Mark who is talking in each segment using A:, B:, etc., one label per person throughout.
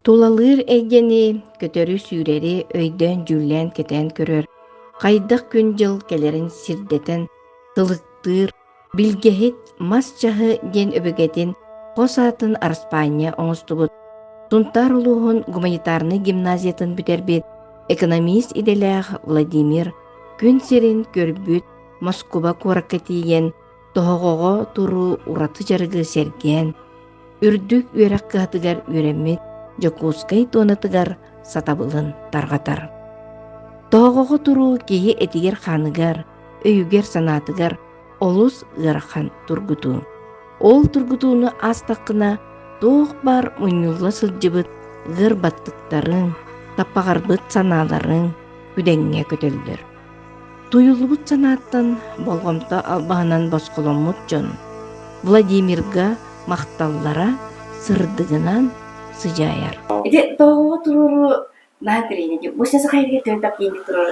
A: Туlalır eggeni kötörü süreri öйдөн жүллен кетен көрөр. Кайдак күн жыл келерин сирдетен тылыктыр билгехит мас жахы ден өбөгетин косатын Арспания оңостубут. Тунтар улуһун гуманитарный гимназиятын бүтербит экономист иделях Владимир күн сирин көрбүт Москва куаракатиен тоһоғоға туру ураты жарыгы серген. Үрдүк үерек кыһатыгар үремит Жокускай тонатыгар сатабылын таргатар. Тоғоғы туру кейі этигер ханыгар, өйүгер санатыгар олус ырахан тургуту. Ол тургутуны астақына тоқ бар мұнюлла сылжыбыт ғыр баттықтарын, таппағарбыт саналарын үденге көтелдір. Туюлубут санаттан болғымта албағынан босқоломут жон. Владимирга мақталлара сырдығынан сыжаяр.
B: Тоғоғы туруру наадырыйны, бұсасы қайырге төндап кейінді туруру?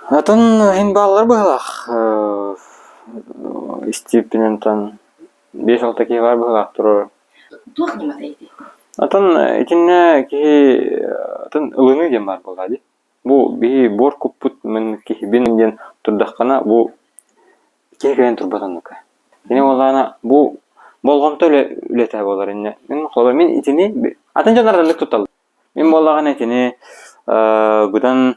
C: Атын хин балалар бағалақ. Степенентан 5-6 кей бар бағалақ туруру.
B: Туақ не матайды?
C: Атын итинне кей атын ылыны ден бар болады. Бу бей бор куппут мен кей бенен турдаққана бу кей кайын турбатанныкы. Ене олана бу болғамта үлеті болар инне. Мен итини атын жанардарлық тұтталды. Мен болаған итини бұдан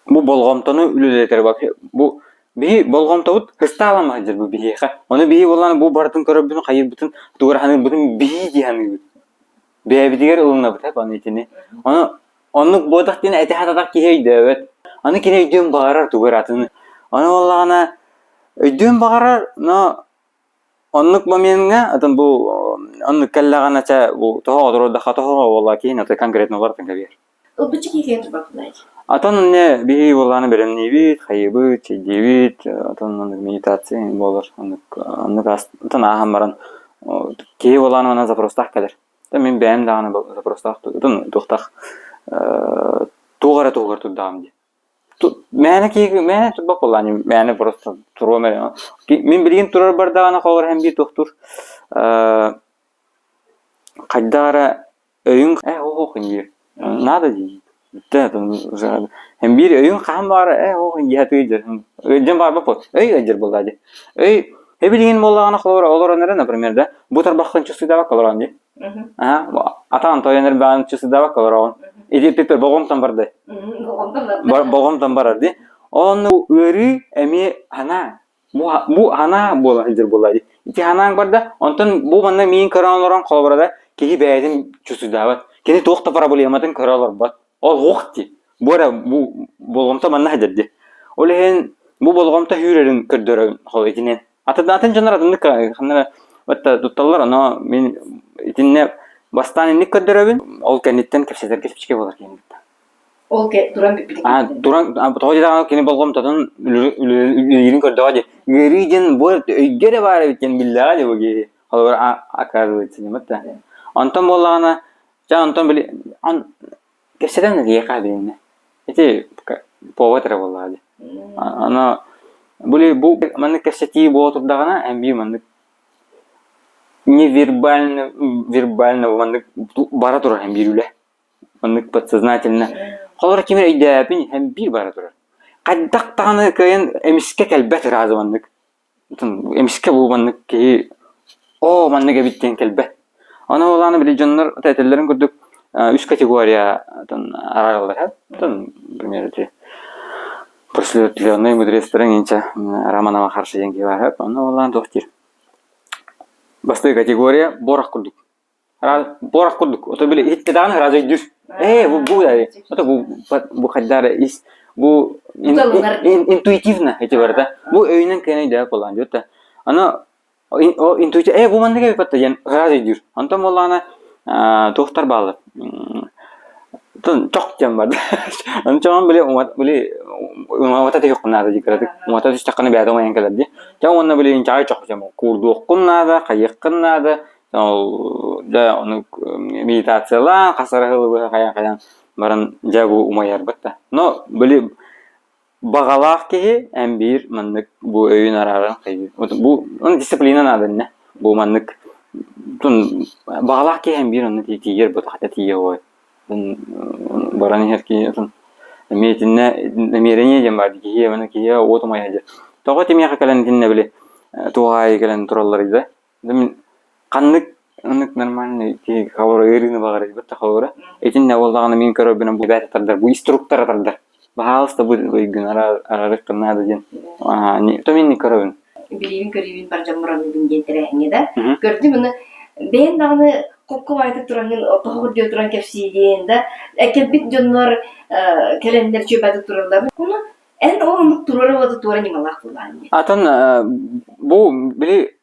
C: бу болғамтаны үлелетер бак. Бу бей болғамтауыт хыста аламай жер бу бейха. Оны бей боланы бу бардын көріп бүтін қайыр бүтін туғырханы бүтін бей дейханы бүт. Бейбідігер ұлына бұт әп аны итини. Оны бодақ дейін әті хатадақ кейді өт. Аны кене өйден бағарар туғыр атыны. Оны болағана өйден бағарар, оннук моментга атын бу оннук келлагана ча бу тоо дорода хатоо болла кейін аты конкретно бар тенге бер.
B: Ол бучи кейген турбакылай.
C: Атын не бии болланы беремни бит, хайбы, чедевит, атын медитация болар. Оннук атын ахам баран кей болланы мана запростах келер. Мен бәм даганы запростах атын тохтах тугара туддам ди. Мәне турбак болланы, мәне просто турба мере. Мен билген турар бардаганы колор hem bir тохтур. Кайдара өйүн окуйын. Надо ди. Hem bir өйүн кам бар, окуйын ятыйдыр. Өйдөн бар бапот. Өй өйдөр болду. Өй билген боллаганы колор олор нерде, например, да. Бу тарбактан чысы да колор анди. Атан тоянер бан чысы да колор. Иди пепер болгомтан барды. Болгомтан барады. Оны өрү эми ана. Бу ана болажыр болады. Ити анаң барда, онтон бу манда мен көрөнлөрөн колбарда кеги бәйдин чусу дават. Кене тоқта проблематын көрөлөр бат. Ол окти. Бора бу болгомта манда хадырды. Олен бу болгомта хүрерин көрдөрөн холетинен. Атадан жанарадын кана ватта тутталар ана мен итинне бастан ник көрдөрөбүн. Ол кенеттен кепсетер кепчке болар кенет.
B: Ол ке туран бипилик.
C: Туран тоодаган кене болгомтадан үлүрүн көрдөдө. Гэриден бор өйгөрө бар экен биллади буги. Алар аказывается немата. Антон боллагана, антон били кепсетен диye кабине. Эти поватра боллади. Ана були бу маны кепсети болотурдагана эмби маны невербально маны бара турар эмби үле. Маны подсознательно. Колор кимер өйдөпүн эмби бара турар. Кайдактаны кайын эмиске келбет разымандык. Эмиске бу мандык ки мандыга биттен келбет. Аны оланы биле жоннор тетелерин көрдүк. 3 категория аралар. Например, просветленный мудрецтерин инче романова каршы жеңги бар. Аны оланы доктир. Басты категория борак курдук. Борак курдук. Ото биле иттеданы разы дүр. Бу да. Ото бу каддары ис бу интуитивно эти барда. Бу өйнөн кене да болгон жөтө. Аны интуитив бу мандыга бипатта ген разы дүр. Антон болана тоқтар балы. Çok jam var. Onun için bile umata da yok nada dikkat. Umata da çıkanı bir adam yankalar diye. Jam onun bile inçay çok jam. Kurdu nada, kayık nada. Da onu meditasyala kasarı kayan baran jabu umayar batta. No bile bağalak ki en bir manlık bu öğün ararın kaydı. Bu onun disiplina nada ne? Bu manlık тун багалак ки hem bir onu tiyer bu tahta tiye oy. Tun barani her ki tun metinne намерение дем бар ки я мана ки я отмай хажа. Тога теми хакалан тинне биле тугай келен тураллар иде. Мен каннык аннык нормальный ки хавар эрини багар бит хавара. Этинне болдаганы мен көрөп бен бу байтардар, бу инструктор атардар. Баалста бу gün ararık kılnadı diyен. Ne, to men ne köröbün.
B: Билибин көрүбүн бар жамыраны бингентереңе да. Көрдүм муну ben dağını kokku ayda turanın tohur diyor turan kefsiydiğinde ekebit jonlar kelenler çöbede turarlar. Bunu en olumlu turarı vadı turan imalak bulandı.
C: Atan bu bili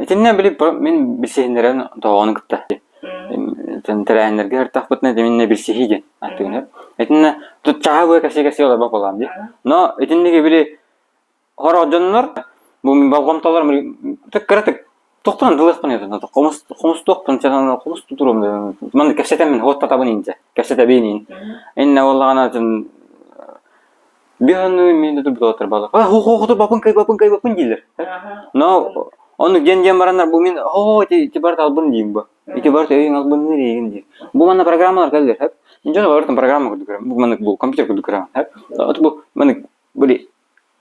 C: tinne bili men bilsehinlerin doğanı kıtta. Ten terenlerge her tahbetne deminne bilsehiydi. Attıgın. Etinne tutçağı bu kesi olar bak olam diye. No etinne bili horo jonlar bu balgamtalar tık Тоқтан дылықпын еді. Қомыс тоқпын, чадан қомыс тұтырым деді. Мен кәшетен мен ғот татабын енді. Кәшете бейнейін. Әнне олағана жын... Бейханы мен дұр бұда отыр балық. Хоқыр бапын дейлер. Но, оны ген барандар бұл мен, ете барты албын дейін бұл. Ете барты өйін албын нерейін дейін. Бұл мана программалар кәлдер. Мен жоны барытын программа күрді көрем. Бұл мана компьютер күрді көрем. Бұл мана бұл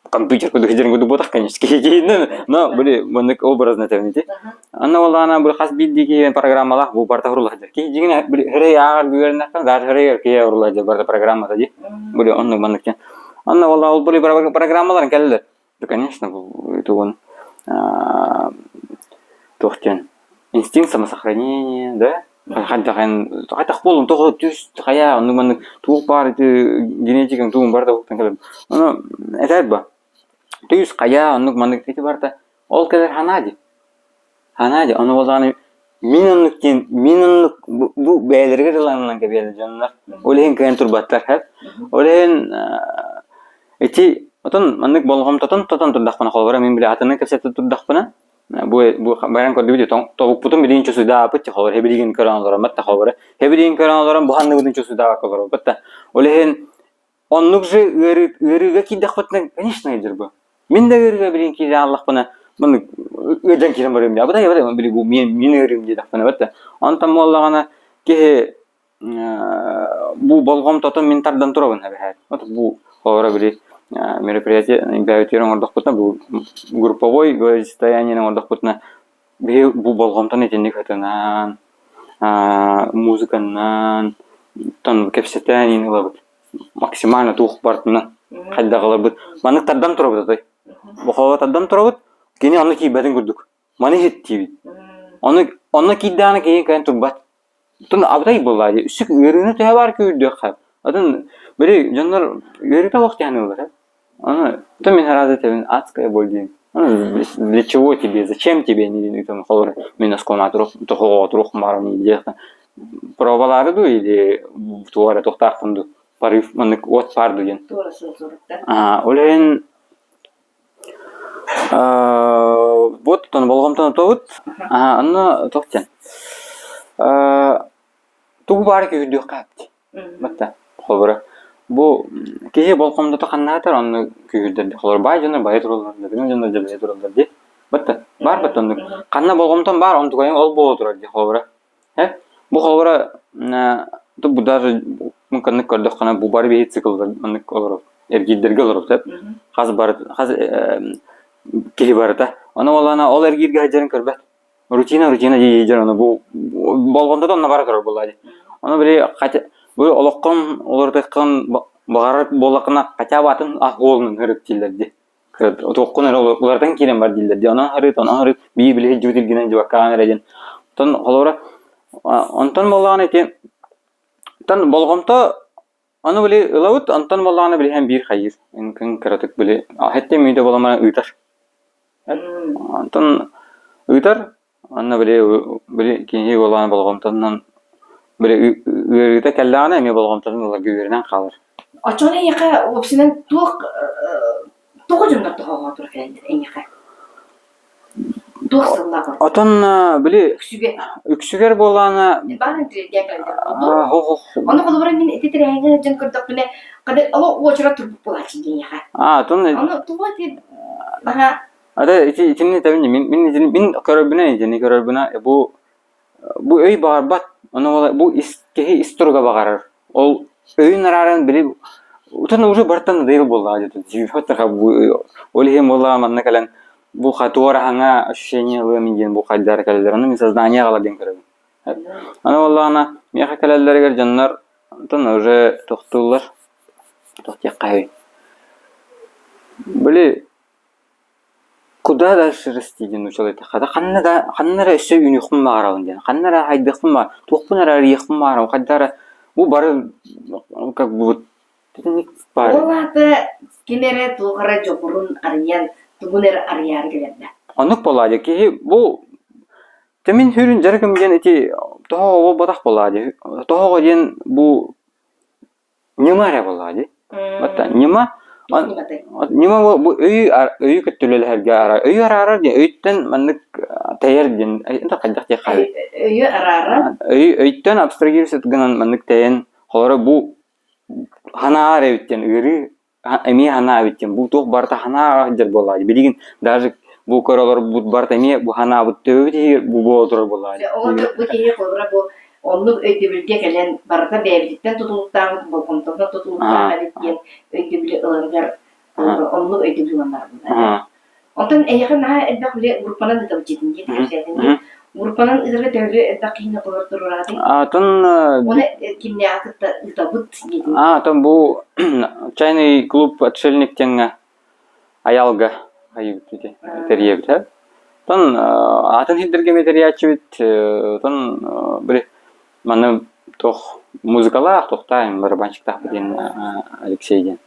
C: компьютер куду хижерин куду ботак конечно кейинен но были мындык образно тевнити анна олана бул хас биддиги программалар бу барта урулар ки жигине хере агар гүвернактан дар хере ки урулар барта программа тади были онны мындык анна олла ол были программалар келди конечно это он тохтен инстинкт самосохранения да Хата холун того түс хая онны мындык туук бар генетикаң туун бар да октан келет аны этет ба Түйс қая, оннық мандық кеті барда, ол кәдер ханади. Ханади, оны олғаны мен оннық бұл бәйлерге жыланынан кәбелі жанлар. Олеген кәйін тұрбаттар хәп. Олеген әти, отын мандық болғым тұтын тұрдақпына қол бара, мен біле атыны кәпсетті тұрдақпына. Бұл байран көрді біде, тоғып бұтын білейін чөсуді апытчы қол бара, хебелеген көран оларам, бәтті қол бара. Хебелеген көран оларам, бұханны бұтын чөсуді апы қол бара, олеген оннық жы өріге кейдақпытны, конечно, едір бұл. Мен де өрге білейін кейде Аллах бұны бұны өден керем барым деп. Бұдай білей бұл мен өрім дейді ақпына бәтті. Онтан моллағана кеге бұл болғым тұтын мен тардан тұрабын әбі. Бұл қолыра білей мероприятие бәутерін ордық бұтына бұл групповой состояниенің ордық бұтына бұл болғымтан етендік өтінен музыканнан кәпсетәнен максимально туық бартынан қайдағылар бұд. Маңық тардан тұрабы дәй. Бұқауға тардан тұрабы, кені оны кейбәдін көрдік. Маны хет дейбі. Оны кейдағаны кейін кәйін тұрбат. Тұн абдай болады. Үсік өріні тәе бар көрді қап. Атын бірі жанлар өрігі уақыт яны олар. Оны мен әразы тәбін адская бол дейін. Для чего тебе, зачем тебе не дейін. Мен асқона тұқуға тұруқым барым не дейін. Пробалары ду или туары тоқтақтымды. Париф мынык от парду ген. Олен вот тон болгомтон тоут. Анна токтен. Тугу бар күйдү капти. Батта. Холбора. Бу кеге болгомдо токаннатар анны күйдү. Холбор бай жана бай турулар. Мен жана бай турулар ди. Батта. Бар баттон. Канна болгомтон бар он тугайын ол боло турар ди холбора. Бу холбора bu даже mümkün gördük kana bu bari bir cikl var anlık olur ergidlerge olur hep haz kili var da ona olana ol ergidge hajarın körbet rutina yiyeceğin onu bu bolgonda da ona var kör buladı ona biri bu oloqqan olurdakkan bağırıp bolaqına kaça batın ah golun hırıp dillerdi toqqun ulardan kiren var dillerdi ona hırıp bir bile judilginen jwa kamera eden ton olora ondan bolağan eti Tan bolğomta аны биле ылавыт антан болғаны биле һәм бир хайыр. Мөмкин кыратык биле. Хәтта мөйдә боламана ыйтар. Антан ыйтар, аны биле киңе болган болғомтаннан биле үрәтә кәлләгәне ме болғомтан улар гүренән калыр.
B: Ачаны яка опсинен тугы жөннәр тугага туры киләндер яка. Тугсыллар.
C: Atan биле үксүгер болганы
B: Барын тирге келди. Аны кулбар мен этетерәңгә жан көрдүк менә кады ала очра турып булачы дигән яка. Аны тугы дип бара
C: Ada içini tabii min körübüne bu bu öy barbat. Onu bu kehi isturga bagarar. Ol öyün ararın biri utan уже бартан değil болла dedi. Животка bu олихим болла манна калан bu хатуара ханга ощущение лымин bu кайдар калдарын мен сознание гала ден керем. Ана болла ана меха калалларга жаннар тон уже тохтулар. Тохтя кай. Были куда дальше расти ден училайта. Хада ханнара өсө юнихум барабын ден. Ханнара хайдыхым бар. Тохпунара рихым бар. Кайдара bu бары как бы бар.
B: Олата кемере тугара жопурун арыян тугунер арыяр келерде.
C: Анык болады ки bu temin hürün jargım gen eti toho badak болады. Toho gen bu немаре болады. Бата нема bu öy kötülelherge ara. Öy arar diye öytten manlık tayar diyen enta kajak diye kay.
B: Öy arara.
C: Öytten abstragirset gınan manlık tayen. Holara bu hana arayıtten ürü emi hana arayıtten bu toh barta hana arajar болады. Bilgin даже bu karalar bu barta emi bu hana bu tövdi bu bodur болады.
B: Onu bu diye kolra bu onu ödübülge gelen barata bevdikten tutuluktan bu konuda tutuluktan etken ödübülge ılırgar onu ödübülge onlar bunlar. Ondan eğer naha eddak bile grupanan da tavcedin diye grupanan izle tövbe eddak yine kolor dururadi.
C: Atan
B: Onu kimne akıtta tabut gidin.
C: Atan bu чайный клуб отшельниктен аялга ayıp dedi. Teriyebte. Ton атын хидерге метериячбит ton bir mana toh muzikalar tohtayım barbançıkta bilin Alexey'den.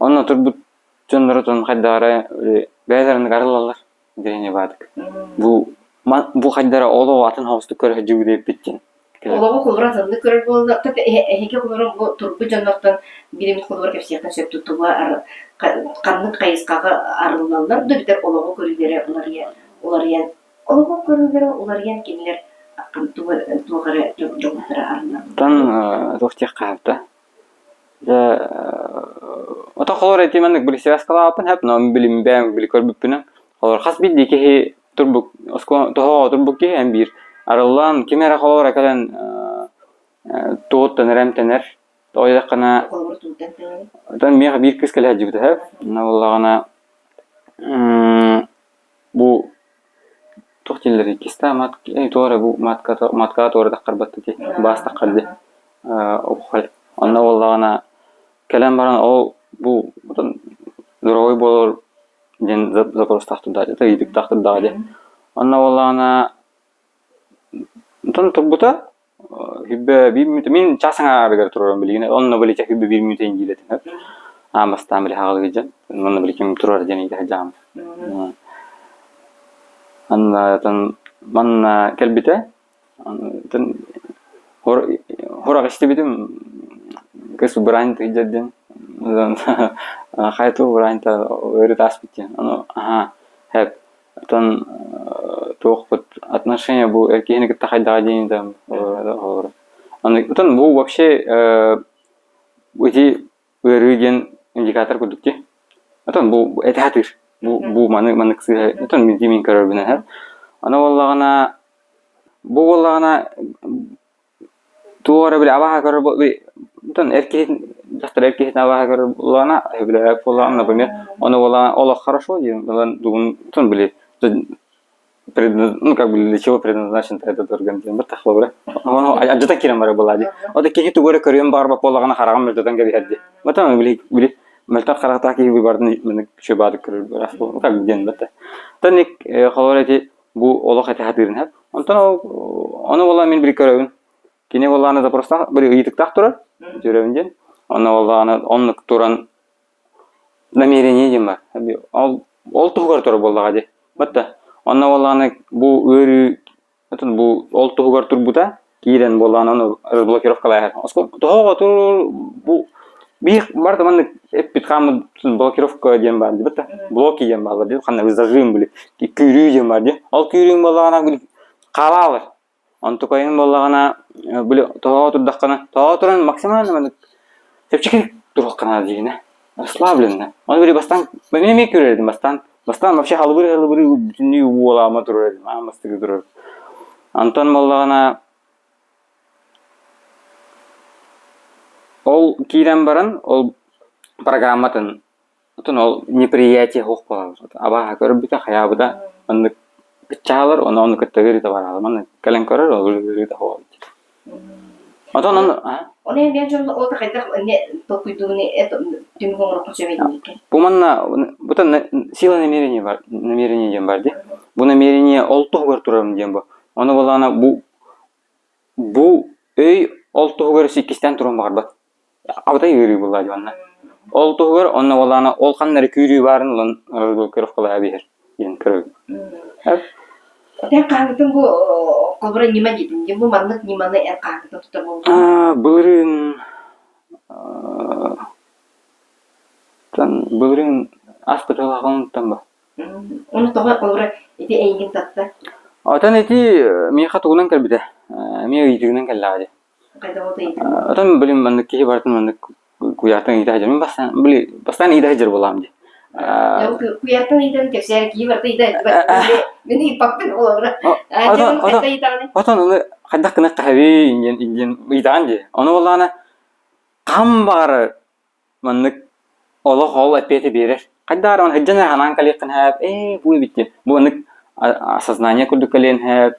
C: Ondan turbut Jonlardan haydara bälerini garalalar dene badık. Bu haydara olo atın haustu körü jügüdep bitken.
B: Oloğu kulratını körür boldu. Tabi hege kulurun bu turbu jonlardan birimiz kulur kepsiyaktan söp tutuba kanlık kayıskağı arılanlar da biter oloğu körülere ular yen. Oloğu körülere ular yen keniler tuğara jonlara arılanlar.
C: Tan tohtiyaq qavda. Ota xolor etimanlık bir sivasqala apın hep nam bilim bäm bil körbüpünün. Xolor xas biddi ki turbuk osko toho turbuk ki hem bir arılan kimera xolor akadan toğuttan remtener. Toyda qana
B: Kulur tuğdan
C: tan miya bir kız kala hajibde hep. Na vallahi bu tohtilleri kista mat toğra bu matka toğra da qarbattı ki bas taqaldi. Oqal. Anna vallahi kelam baran o bu duroy bolor den zaporos taxtında da yidik taxtında da. Anna vallahi tan turbuta hibbe bir min çasanga argar tururum bilgine. Onna bile çek hibbe bir minute ingiletin hep. Amastan bile haqlı gejen. Onna bile kim turar jeni de jam. Anna tan man kelbite tan hora istibidim kes berani terjadi khaytu berani ta öyle taspitken onu hep tan to'xpat отношения bu erkeğine gitti haydağın da olur. Anı tan bu вообще bu öğrenilen indikator kuduk ki. Tan bu etatir. Bu mana kısı tan min karar bina hep. Ana vallahi bu vallahi tuğra bile abah karar bu tan erkeğin Жақтар эркек навага көрүлана, била полана, например, оны ола хорошо, думаю, тон были, ну как бы для чего предназначен этот орган, бір тахлы бара. Оны ажата кирем бара болады. Ода кеге тугөрө көрөм барба полагана караган мөлтөдөн келип хадди. Батан били мөлтөт каракта ки бардын мен чөбады көрүп бара. Как бы ден бата. Таник халорети бу олох эте хатырын хап. Онтон оны бола мен бир көрөбүн. Кине боланы да просто бир ыйтык тактырар. Жүрөбүн. Ona vallahi onluk turan намерение дем бар. Ол тугар тур болду гади. Батта. Ona vallahi bu örü bu ол тугар тур бута кирен боланы аны разблокировкалай. Оско тоо тур bu Bir barda manнык эппит камы блокировка дем бар ди бата. Блоки дем бар ди. Кандай зажим биле. Күйрүү дем бар ди. Ал күйрүүң балагана биле калалар. Онту койын балагана биле тоо турдаккана. Тоо туран максимально маннык тепчик тураккана дигине. Расслабленно. Он биле бастан мен көрөдүм бастан. Бастан вообще халбыр бүтүнүй уола ма турат. Амастыгы турат. Антон балагана ол кирен баран ол программатын отун ол неприятие хок болот. Аба көрүп бите хаябыда аны чалар оны көттөгөр да бар алман кален көрөр ол да хол. Отон
B: Оны мен жон ол кайда не токуйдуны это түнгөн рокчебейди экен.
C: Бу манна бутан сила намерения бар, намерение дем бар ди. Бу намерение олтугөр турам дем бу. Оны болгана бу өй олтугөр сикистен турам бар ба. Абдай үйрүй булла диванна. Ол тугөр онна болана ол кандай күйрүү барын лан көрөп кала бер. Ен көрөп.
B: Тен каңдын бу кобра нима дидин? Бу маннык ниманы эр каңдын тутар болду.
C: Былырын былырын аспыталаган тамба.
B: Оны тога кобра эти эйгин татты.
C: Атан эти меха тугунан келбиде. Ме үйдүгүнөн келлади.
B: Кайда болду эйди?
C: Атан билим маннык кие бартын маннык куятын иде мен бастан иде жер болам ди.
B: Куятын иден тексер кие барты иде. Мени паппен болобра.
C: Атан аны кайдак кына кави инген идан ди. Аны болана кам бары маннык оло хол апети берер. Кайдар он хеджана ханан калыкын хап бу битти. Бу аны осознание курдук кален хап.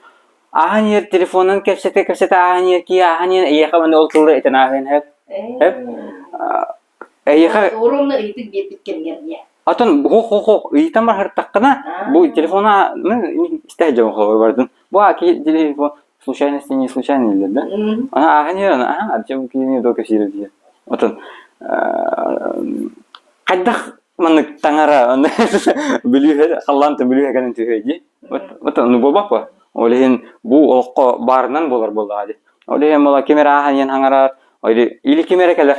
C: Аханер телефонун кепсете аханер ки аханер яха мен олтулды этенахен хап. Яха
B: уромны итик биткенген я.
C: Атон хо итам бар хартаккана бу телефона мен истежем хо бардын. Бу аки телефон случайности не случайно или да? Аханер ачем кини до кесир ди. Атон кайдах мен таңара билүү халланты билүү экенин түгөйди. Атон болбакпы? Олehen bu olqa barынан болар болды adi. Олehen мола камера ханен хаңарар. Ойли или камера келер.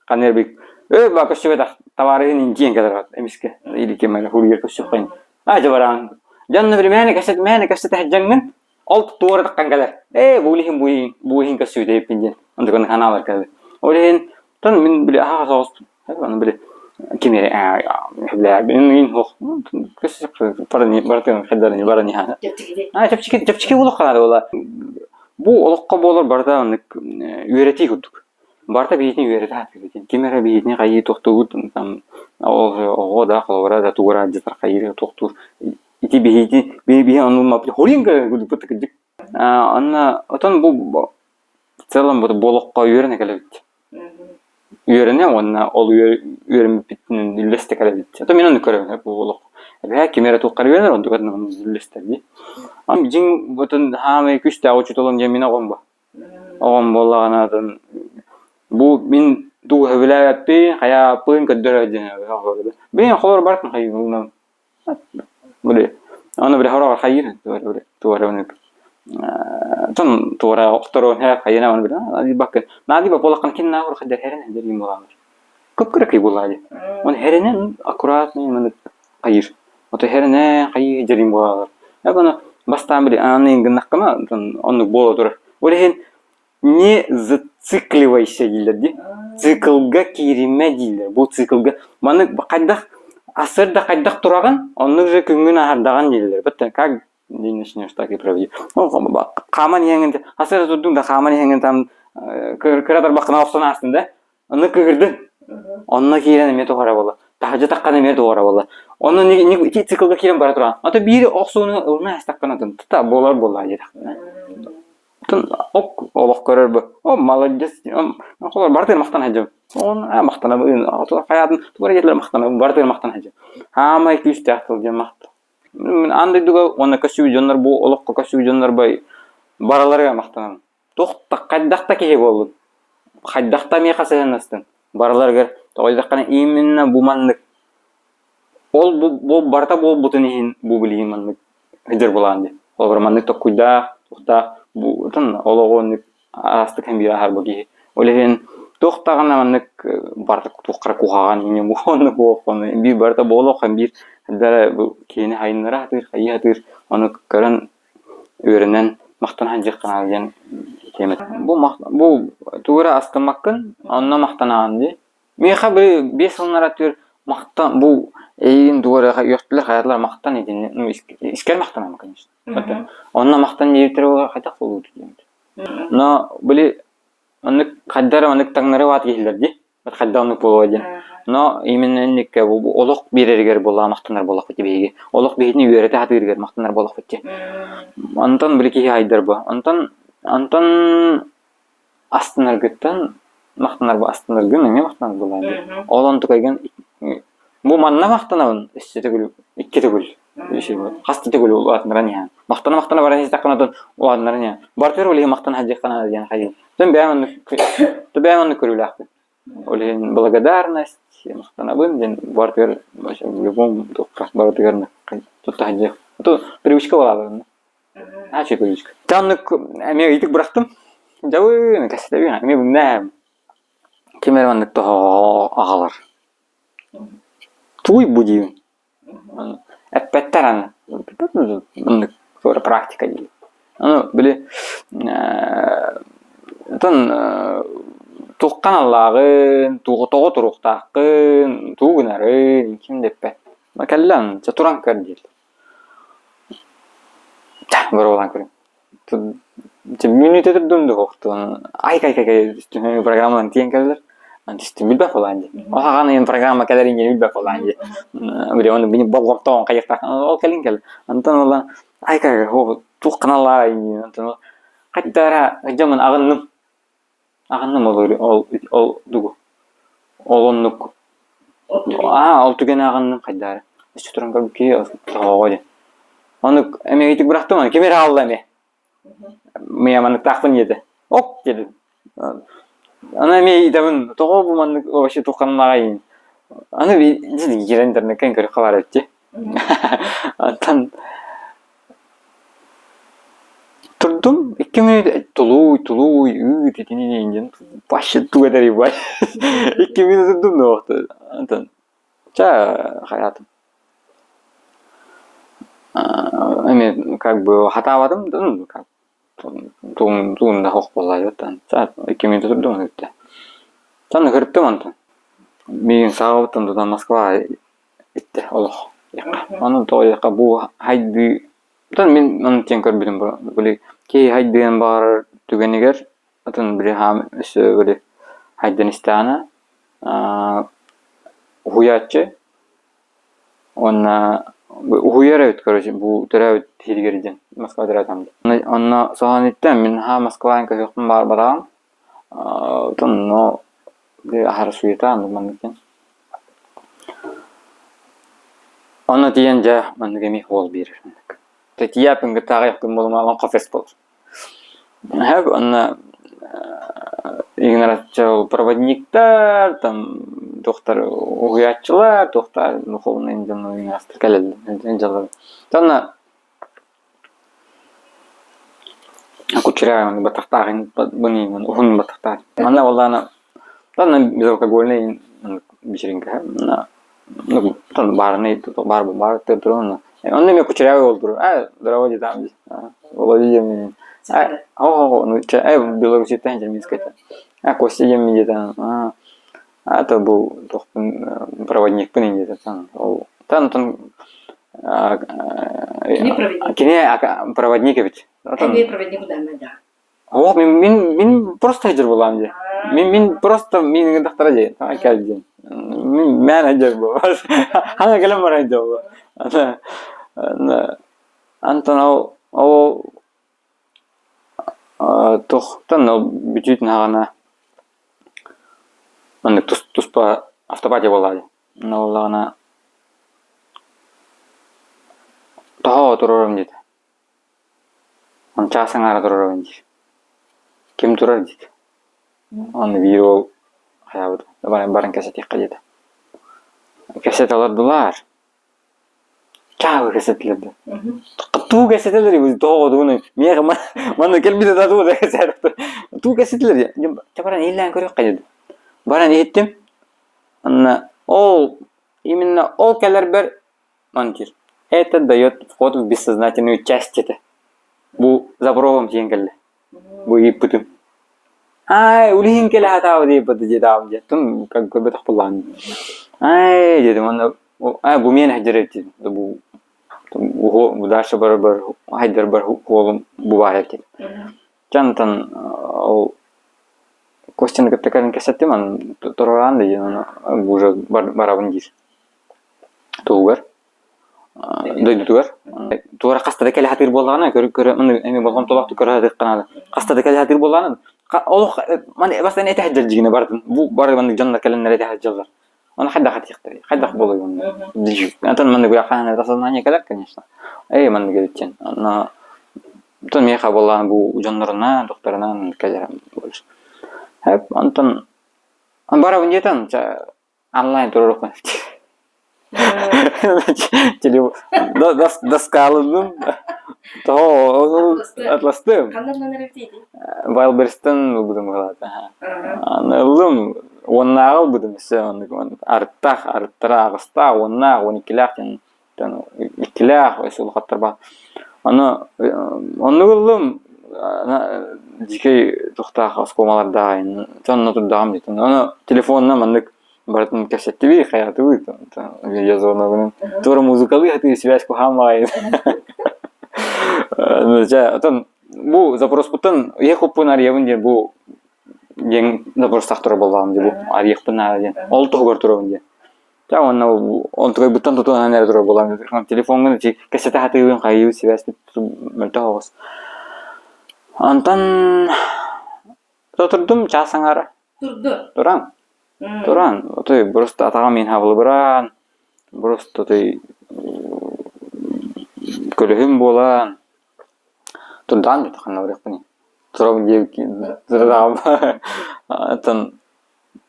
C: Канер бик. Ба көчөдө товарын инжен келер эмиске. Или камера хулгер көчөккөн. Ажабаран. Жанны бир мене касет хаҗаңын ол туурда кангалар. Булихин буйин көчөдө пинден. Ондогон ханалар келер. Олehen тон мен биле соос. Аны биле камера мен хох көчөк парни бартын хадарны барани ха. Чепчики болуп калады ола. Бу олокко болор барда аны үйрөтий күттүк. Барта бейитин үйрөтөт деген. Камера бейитин кайы токтогут там ого да калбара да тугара жытар кайы токтур. Ити бейити аны мапли хоринга күттүк дик. Анна отон бу в целом болокко үйрөнө келет. Үйрөнө онна ол үйрөнүп биттин илесте келет. Ата мен аны көрөм бу болок. Камера туккар үйрөнөр ондуган илесте ди. Ам жин бутун хамы күчтө очутулам жемине гомба. Огом болганадын бу мен ду хөвләппи хая пын көдөрө жена. Мен холор бартын хайгылна. Буле. Аны бир хорога хайыр туара. Тон туара окторон хайна аны бир. Ади бак. Нади ба болакан кинна хор хадер херен дерим болган. Көп керек булады. Он херенен аккуратный мен хайыр. Ото херене хайы дерим болган. Ябана бастан бир аны гынаккана аны боло тур. Олehen не зацикливайся дейлер ди. Циклга кириме дейлер. Бу циклга маны кайдак асырда кайдак тураган, аны же күнгүн ахардаган дейлер. Битте как денешне штаки проведи. Каман яңында асыр турдуң да каман яңында там кыратар бакына оксона астында. Аны кырды. Онна кирен эме тогара болду. Тажы таккан эме тогара болду. Оны не циклга кирен бара турган. Ата бири оксону урна астакканатын. Та болар болду Тон ок олох көрөр бу. Молодец. Холор бартыр мактан хажым. Он мактана бу. Хаятын тугара жетлер мактана бартыр мактан хажым. Хамай күч тактыл жем мактал. Мен андай дуга оны көчү жоннор бу олокко көчү жоннор бай бараларга мактанам. Токта кайдакта кеге болду. Кайдакта ме касаянастын. Бараларга тойлаккана именно бу маннык. Ол бу барта бу бутунин бу билген маннык. Эдер буланды. Ол бир маннык токуйда, токта бу тон ологон астык hem bir harbogi. Олеген Тоқтағана маннык бардык туққара кухаган ине бу онны коқоны бир барда боло һәм бир дара бу кени хайнара тыр хая тыр аны көрән өренен мактан жыккан алган кемет бу тура астымаккын анна мактанаган ди меха бир 5 жылнара төр мактан бу эйин дуара йортлар хаятлар мактан идин ну искер мактанам конечно анна мактан нертер кайта болду дим но били аннык каддар аннык таңнары ват килдер ди кадданнык боло дин но именно никке олок берергер бола мактанар болак бит беги олок бегини үйрөтө хатыргер мактанар болак бит антан билки айдар бу антан астынар гыттан мактанар бу астынар гын эме мактанар болду олон тукайган бу манна мактанабын истетегүл иккетегүл иши бу кастетегүл улатнар ня мактана баран истаканадын улатнар ня бартер улы мактан хаҗыккана дигән хәҗи тен бәмән күрүләк олен благодарность мактанабын ден бартер баша любом тукка бартер тутта хаҗы то привычка була ачы привычка таннык мен итик бырактым жабы кастеби мен бүннәм кемерманнык то агалар туй будем әппәттәрән мындык sonra практика дейді аны биле тон туққан аллагын туғы туруктакын тугунарын ким деппе макаллан чатуран көр дейді бір болан көрем минут өтірдім де қоқты ай программадан тиен келдер антистим билбек болан ди ага аны программа келерин билбек болан ди бире оны бини болгоптон кайыкта ол келин кел антон ола ай хо туқканалар антон кайдара жаман агынным ол дугу олоннук ол туген агынным кайдара чутуран көрүп тоого аны эме айтып бырактым аны кемер алды эме мен аны тактын еді ок деді ана мен идамын тоого бу маны вообще тукканнага аны биди жерендерне кен көрүп калар этти антан турдум 2 минут тулуй тетинин башы тугадары бай 2 минут турдум да вакытта антан хаятым эме как бы хатабадым как тугунда хок болду аттан 2 минут турдум өттү таны кырыптым антан мен сагаптан да Москва итте олох аны тояка бу хайды тан мен аны тең көрбүдүм били кей хайдыган бар түгенигер атын бири хам өсө били хайдын истана хуячы онна уйара өт короче бу төрөбүт тилгерден Москва дыратам онна соганиттен мен Москвадан көйөктүн бар барам тонно бир ахар суета нормалдыкен онна тиен жа мандыгеми хол берер тетияпын гытагайкын болмаган кафес болор хак онна игнорация проводниктер там доктор уятчылар доктор духовный инженер астыр келди жалгы тана кучерян батактагын бунин ухун батактар ана валлана тана безалкогольный вечеринка ну тан барный бар тетрон он мне кучерявый болду здорово там Володя ну в Беларуси тендер Минска Костя ем где-то это был проводник пынин где-то там кене проводник ведь
B: проводник да
C: о мен просто хажыр болам де мен просто менин доктора де келдим мен хажыр бол ана келем бар де антон ол тоқтан бюджетин агана аны туспа автопатия болады ана тоо турарым дейді аны часаңара турарым дейді ким турар дейді аны бирөө каябыт барын кесет якка дейді кесет алардылар чабы кесетлерди туу кесетлер өз тоодуну мага мана келбиде да туу кесетлер чабаран элен көрөк кайды Баран еттим. Анна ол именно ол келер бер манчир. Это дает вход в бессознательную часть это. Бу забровом теңгелле. Бу иппутум. Ай, улин келе хатау деп дедам же. Тун как бы тахпылан. Ай, дедим аны бу мен хаҗрет дедим. Бу дальше бар хайдар бар холым бу бар экен. Жантан ол костян кептекалин кесеттим ан тороран деген бу уже барабын дир. Тугар. Дойду тугар. Тугар кастада келе хатыр болганы көрө мына эми болгон толокту көрө деп канады. Кастада келе хатыр болганы ол мана бастан эте хаҗар жигине бардым. Бу бар мына жандар келенлер эте хаҗарлар. Она хадда хатыктыр. Хадда болой он. Антон мана бу якана сознание келер, конечно. Мана келетчен. Ана тон меха болган бу жандарына, докторунан келер болуш. Хеп Антон барабын жетен онлайн туруп коюп. Доскалым. То атластым.
B: Кандай нервтейди?
C: Вайлберстен будем говорить. Анылым оннагыл будем sen арттара агыста онна 12 тан 2 ошол каттар бар. Аны оннугулум дикей тохта аскомаларда тан турдам дейт. Аны телефонна мандык бартын кассеттеби хаятыбы жазууну туура музыкалык хаты связь кухамай. Ну жа атан бу запрос бутан ехопун арьявын бу ең запрос тактыры болгам деп арьяхпын арьян ол тогор турабын де. Жа он той бутан тутан анер турабы болгам деп телефонга кассета хатыбын кайып связь мөлтөгөс. Антан турдум часаңар. Турам. Туран, той просто атага мен хабылы баран. Просто той көлөһүм болан. Турдан бит хана барыпны. Турабы деп турам. Антан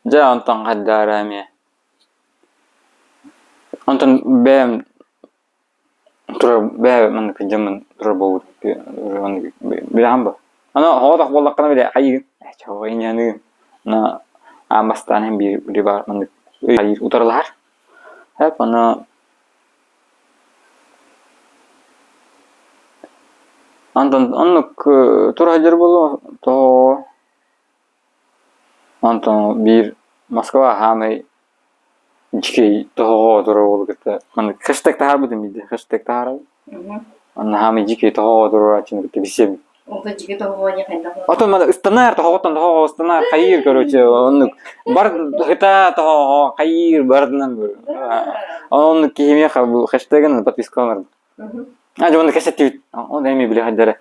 C: жа антан хаддараме. Антан бем турабы мен кыжымын турабы уже биламбы. Ана хавадак боллаккана биле хайы. Чого иняны на Амастан hem bir var mı? Hayır utarlar. Hep ana andan anlık turacır bulu to andan bir Moskva hamay içki to duru bulu gitti. Anlık hashtag tahar budu miydi? Hashtag tahar. Anlık hamay içki to duru açın gitti bisim.
B: Onda jige тоғоня кайда.
C: Атын мана станар тоғотан тоғы станар хайыр короче оны бар хита тоғы хайыр бардынан бир. Оны кеме хабу хэштегин подпискалар. Ажа оны кесеттив. Он эми биле хаддара.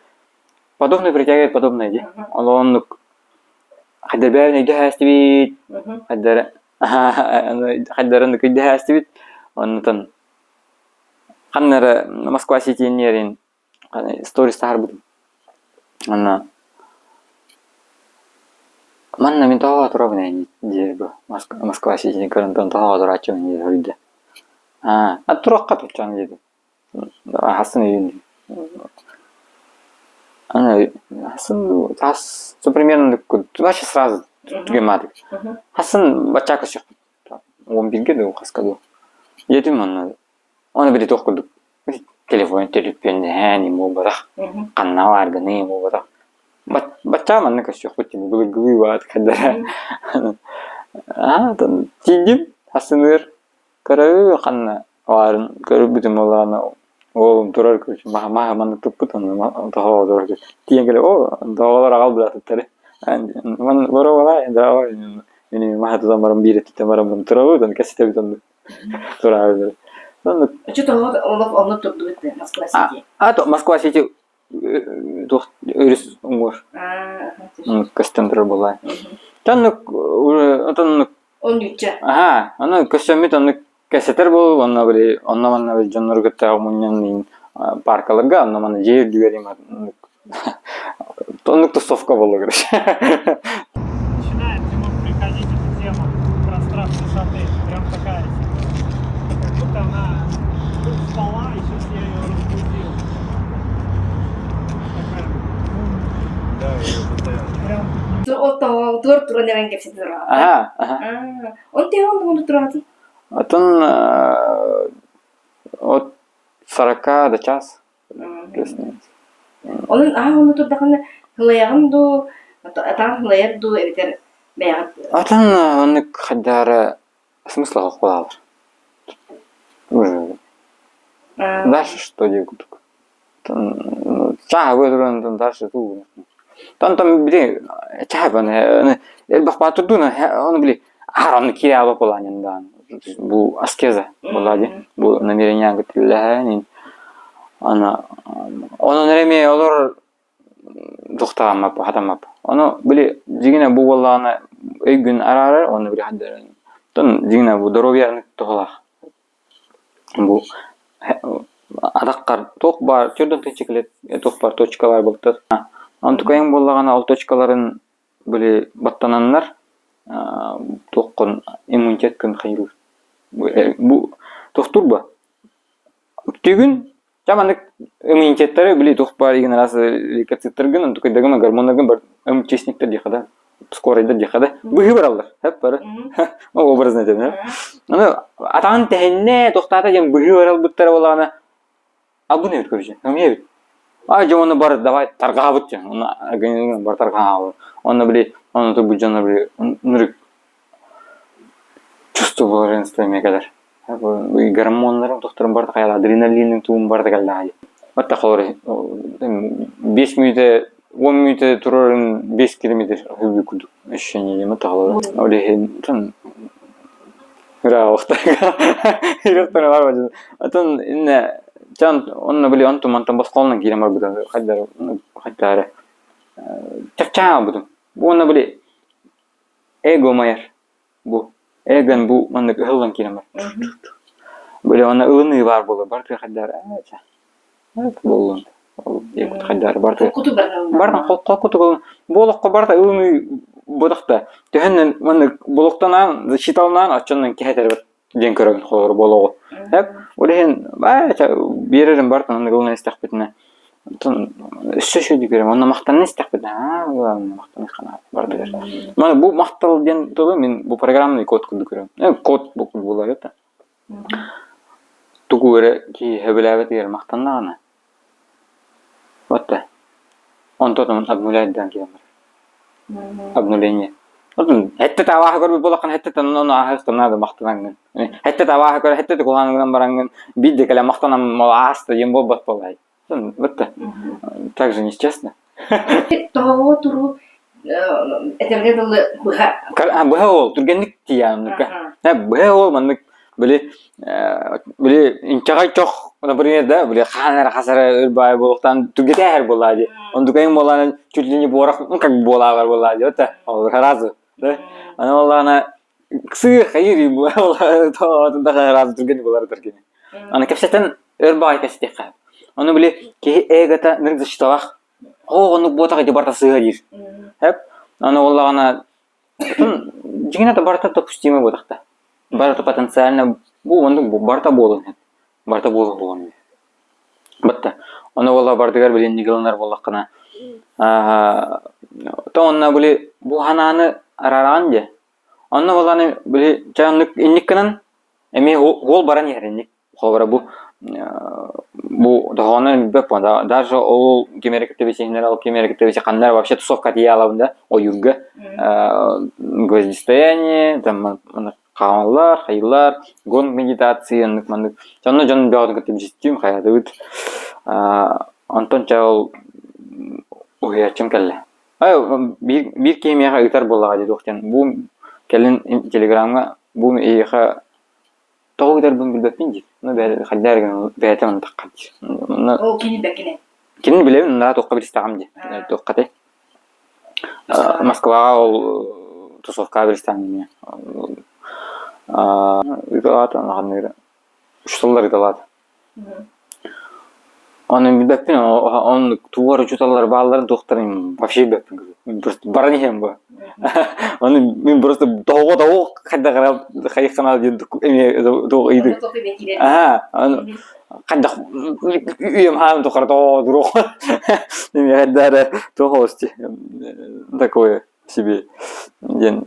C: Подобное притягивает подобное, де. Он хаддабер не дехастивит. Хаддара. Хаддараны кидехастивит. Он тан ханнара Москва Сити нерин сторис тахар буду. Ана манна мен тоо турабын дербе Москва Сити көрөндөн тоо турачын дерде. Туракка турчан деди. Хасын үйүндө. Ана хасын тас примерно вообще сразу түгемадык. Хасын бачака чык. 11-ге де каскаду. Едим аны. Аны бири токулдук. Телефон телепенде не мобара. Канал не мобара. Бача манна кашык бути гылгылы бат кадара. Тан тидим хасыныр көрөбү канна барын көрүп бүтүм болганы ол турар көч мага манна туппутун тоо турар. Тиеңгеле доолор алып жатыптыр. Мен борова да мени мага тузамарым бири тутамарым турабы кесете бүтүн. Турабы.
B: Что-то он турду бит Москва Сити.
C: То Москва Сити тух өрүс уңур. Костюмдер була. Таннык уже
B: Он юча.
C: Аны костюмы таннык кесетер болуп, аны бери оннан бери жоннор кетте муннан паркаларга, аны мана жер дүгерим. Таннык тусовка болу керек.
D: Начинает ему приходить эта тема пространства шаты, прям такая. Как будто она спала, и сейчас я ее разбудил. Такая. Да, я постоянно. Прям.
B: Отто тур нерен кепси тура.
C: Aha.
B: Он те он тураты.
C: Атын от 40 до час. Плюс-минус.
B: Он турдакны хлаягын ду, атан хлаяр ду эбитер бәягат.
C: Атын оны хаддары смысла калар. Уже. Дальше что делать? Чаа выдрон дальше ту. Там били чаабаны элбахбатудуна оны били хараны кире алып боланындан. Бу аскеза болади. Бу намерение гытыллаһын. Ана оны нереме олор доктамап хатамап. Оны били жигине бу болланы өйгүн арары оны били хаддары. Тон жигине бу здоровьяны тоголах. Бу адаккар ток бар, түрдөн течекилет, ток бар, точкалар болду. Антукайын боллаган ал точкаларын били баттананнар, токкон иммунитет күн хайру. Бу токтурба. Түгүн жамандык иммунитеттери били ток бар деген расы лейкоциттергин, антукайдагы гормондоргун бар чечниктер дихада, скоройдер дихада. Быгы баралар, хеп бары. Образно деп, аны атан тенне токтата жем быгы барал буттар болганы абуне өткөрүшү. Эмне? Жаманы бар, давай таргабыт же. Оны организмге бар таргабы. Оны били, оны бу жана били нырык чувство блаженства кадар. Бу гормондар докторун бар кайда адреналиндин туум бар дегелди. Батта колор 5 минут 10 минут турарын 5 километр хүбүкүдү. Ишене эме тагылар. Оле тон ра вакта. Иректер бар бажы. Атон инне Жан онны били антумантан баскалынан кийин бар буда хаттары. Чакча будум. Бу онны били эго майер. Бу эген бу мандык ылган кийин бар. Били онны ылыны бар болду. Бар хаттары. Болду. Эк хаттары бар.
B: Куту бар.
C: Бардан куту болокко барда ылыны бодакта. Төннөн мандык болоктан шиталынан ачандан кетер бар. Ден көрөгөн колор болого. Хеп, олен берерим бар тан гылны истакпетине. Тон сөшө дигерем, аны мактан истакпет. Мактан кана бар дигер. Мана бу мактал ден тобу мен бу программаны код кылды көрөм. Код бу болот да. Тугуре ки хебелебет дигер мактаннаганы. Отта. Онтотон обнуляйдан кийин. Обнуление. Хетте таваа көрүп болакан хетте тонун ахыстана мактанаган. Хетте таваа көрүп хетте кулганынан баранган бидде келе мактанам аста ем болбот болай. Битте. Так же нечестно.
B: Того туру этерге дылы буга.
C: Буга ол тургенник тиянка. Буга ол мандык били инчагай чок, например, да, били ханар хасара ырбай болуктан тугетер болadi. Ондукайын боланы чуть ли не борак, как болалар болadi. Это разы. Да? Ана Аллахна кысы хайри бу тоо разы турген болар турген. Ана кепсетен ырбай кестека. Аны били ки эгата нырзышталах. Оны ботага дебарта сыгыр. Хеп. Ана Аллахна жигината барта допустимо бодакта. Барта потенциально бу онду барта болон. Барта болон. Батта. Аны Аллах бардыгар билен нигелнар болаккана. Тоонна били бу хананы араран же. Онна баланы били жанлык инниккенен эми гол баран яренник. Хобара бу догоны беп банда. Даже ол кемеректе бесенер ал кемеректе бесе кандар вообще тусовка дия алабында. Оюрга гвоздистояние, там каалар, хайлар, гон медитация, мандык. Жанны жан бягын кетип життим хаяты үт. Антон чал уячым келе. Bir kemiğe ıtar bollağa dedi oxtan. Bu kelin telegramga bu eha toğu ıtar bunu bilbepin jit. Onu böyle xallargan beytemen taqqat.
B: O kini bekine.
C: Kini bilebin onda toqqa bir istagam je. Toqqate. Moskvaga ol тусовка bir istagam. Italat anagandыр. 3 жылдар ıtalat. Onu bilbepin onu tuvar çutallar bağların doktorun вообще bilbepin. Баранем bu. Onu men просто doğu kadda qarab xayxana dedik. Doğu idi. Onu kadda uyum ham toqar doğu duruq. Men kadda doğu такое. себе.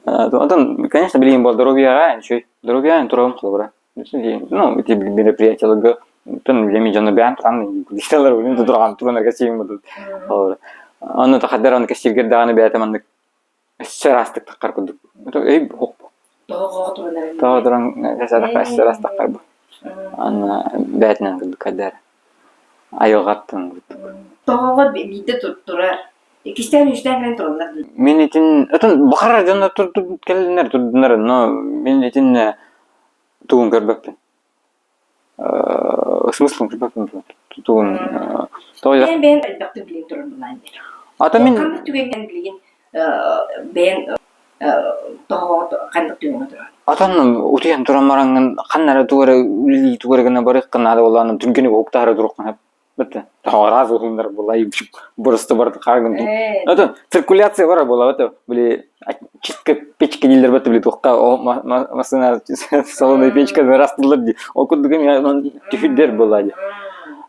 C: Потом, конечно, блин, был здоровье, здоровье, туром хлора. Ну, эти мероприятия, тон для меня на бян, там, дисталлар, блин, тут рам, тут на костюме будут. Он это хадер, он костюм герданы бятам, он серас так каркуд. Это эй, хоп.
B: Тоого турнар.
C: Тоодорон касада серас так карбу. Он бятнан кадер. Айогаттан.
B: Тоого бидде турар. Кистен үстен гэн турнар.
C: Мен итин, это бахара жана келнер турдунар, но мен итин туун көрбөкпүн. Смыслын көрбөкпүн. Туун. Тоя.
B: Ben baktım bilin turun bundan.
C: Ата мен
B: Kandık tügenden bilin ben toого kandık tügenden turun.
C: атан утуян турамаранган каннара тугара ули тугарагана барыккан ада боланы түнкүнү октара туруккан бетте. Раз ухундар булай бурусты барды карган. Это циркуляция бар була это били чистка печка дилер бетте били тукка машина салонный печка растылып о кудуган түфүдер булады.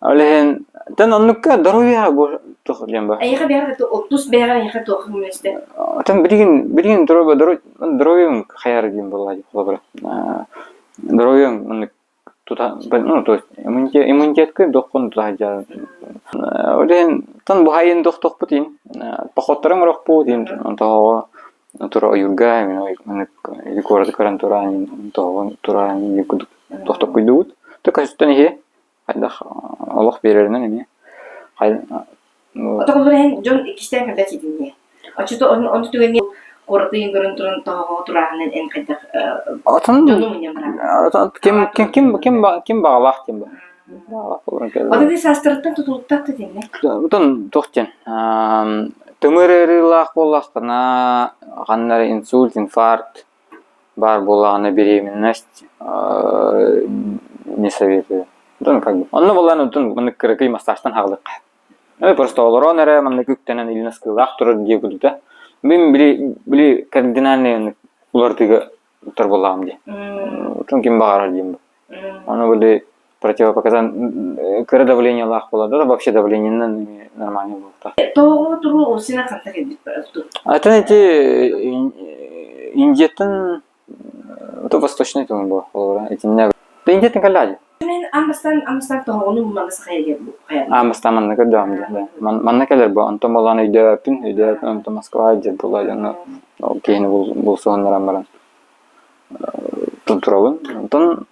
C: Ален тан аннукка здоровье бу тохлемба.
B: Айга бер да 30 бер айга тохым месте.
C: Атан билген здоровье хаяр дим булады холобра. Здоровье тута ну то есть иммунитетке доккон тажа. Олен тан бухайын докток бутин. Похоттарым рок бутин. То тура юрга мен или корда карантурани то тура не куд докток куйдут. Так астан хе Хайдах Аллах береринен эми.
B: Отогон бурен жон кистен кандай чидинне. Ачыто onu tügendi kortuyun görün turun toого turanын en кайдах.
C: Атын
B: Жону менен барам.
C: ким багалах ким ба.
B: Ода састырттан тутулуктакты демне.
C: Утан тохтен. Тымырырылах боллахтана ганнар инсульт, инфаркт бар боллагына беременность не советую. Тон как бы. Онно болланы тон мыны кыркый массажтан хагылык. Просто олорон эре мыны күктенен илнес кылак турар дие күдүтө. Мен били кардинальный улардыгы тур боллагам ди. Тон ким багарар дийм. Оно били противопоказан кыры давление лах болады, да вообще давление нормально болот.
B: Тоого туру осина кантак эдип баратты.
C: Это эти Индиятын это восточный тон был, эти не. Ты Индиятын каллади.
B: Мен амстан тоогону маңыз хайгер бу.
C: Амстан манна көрдөм да. Манна келер бу, антон баланы үйдө антон Москва деп булады. Ну, кейин бул соннар баран. Турабын. Антон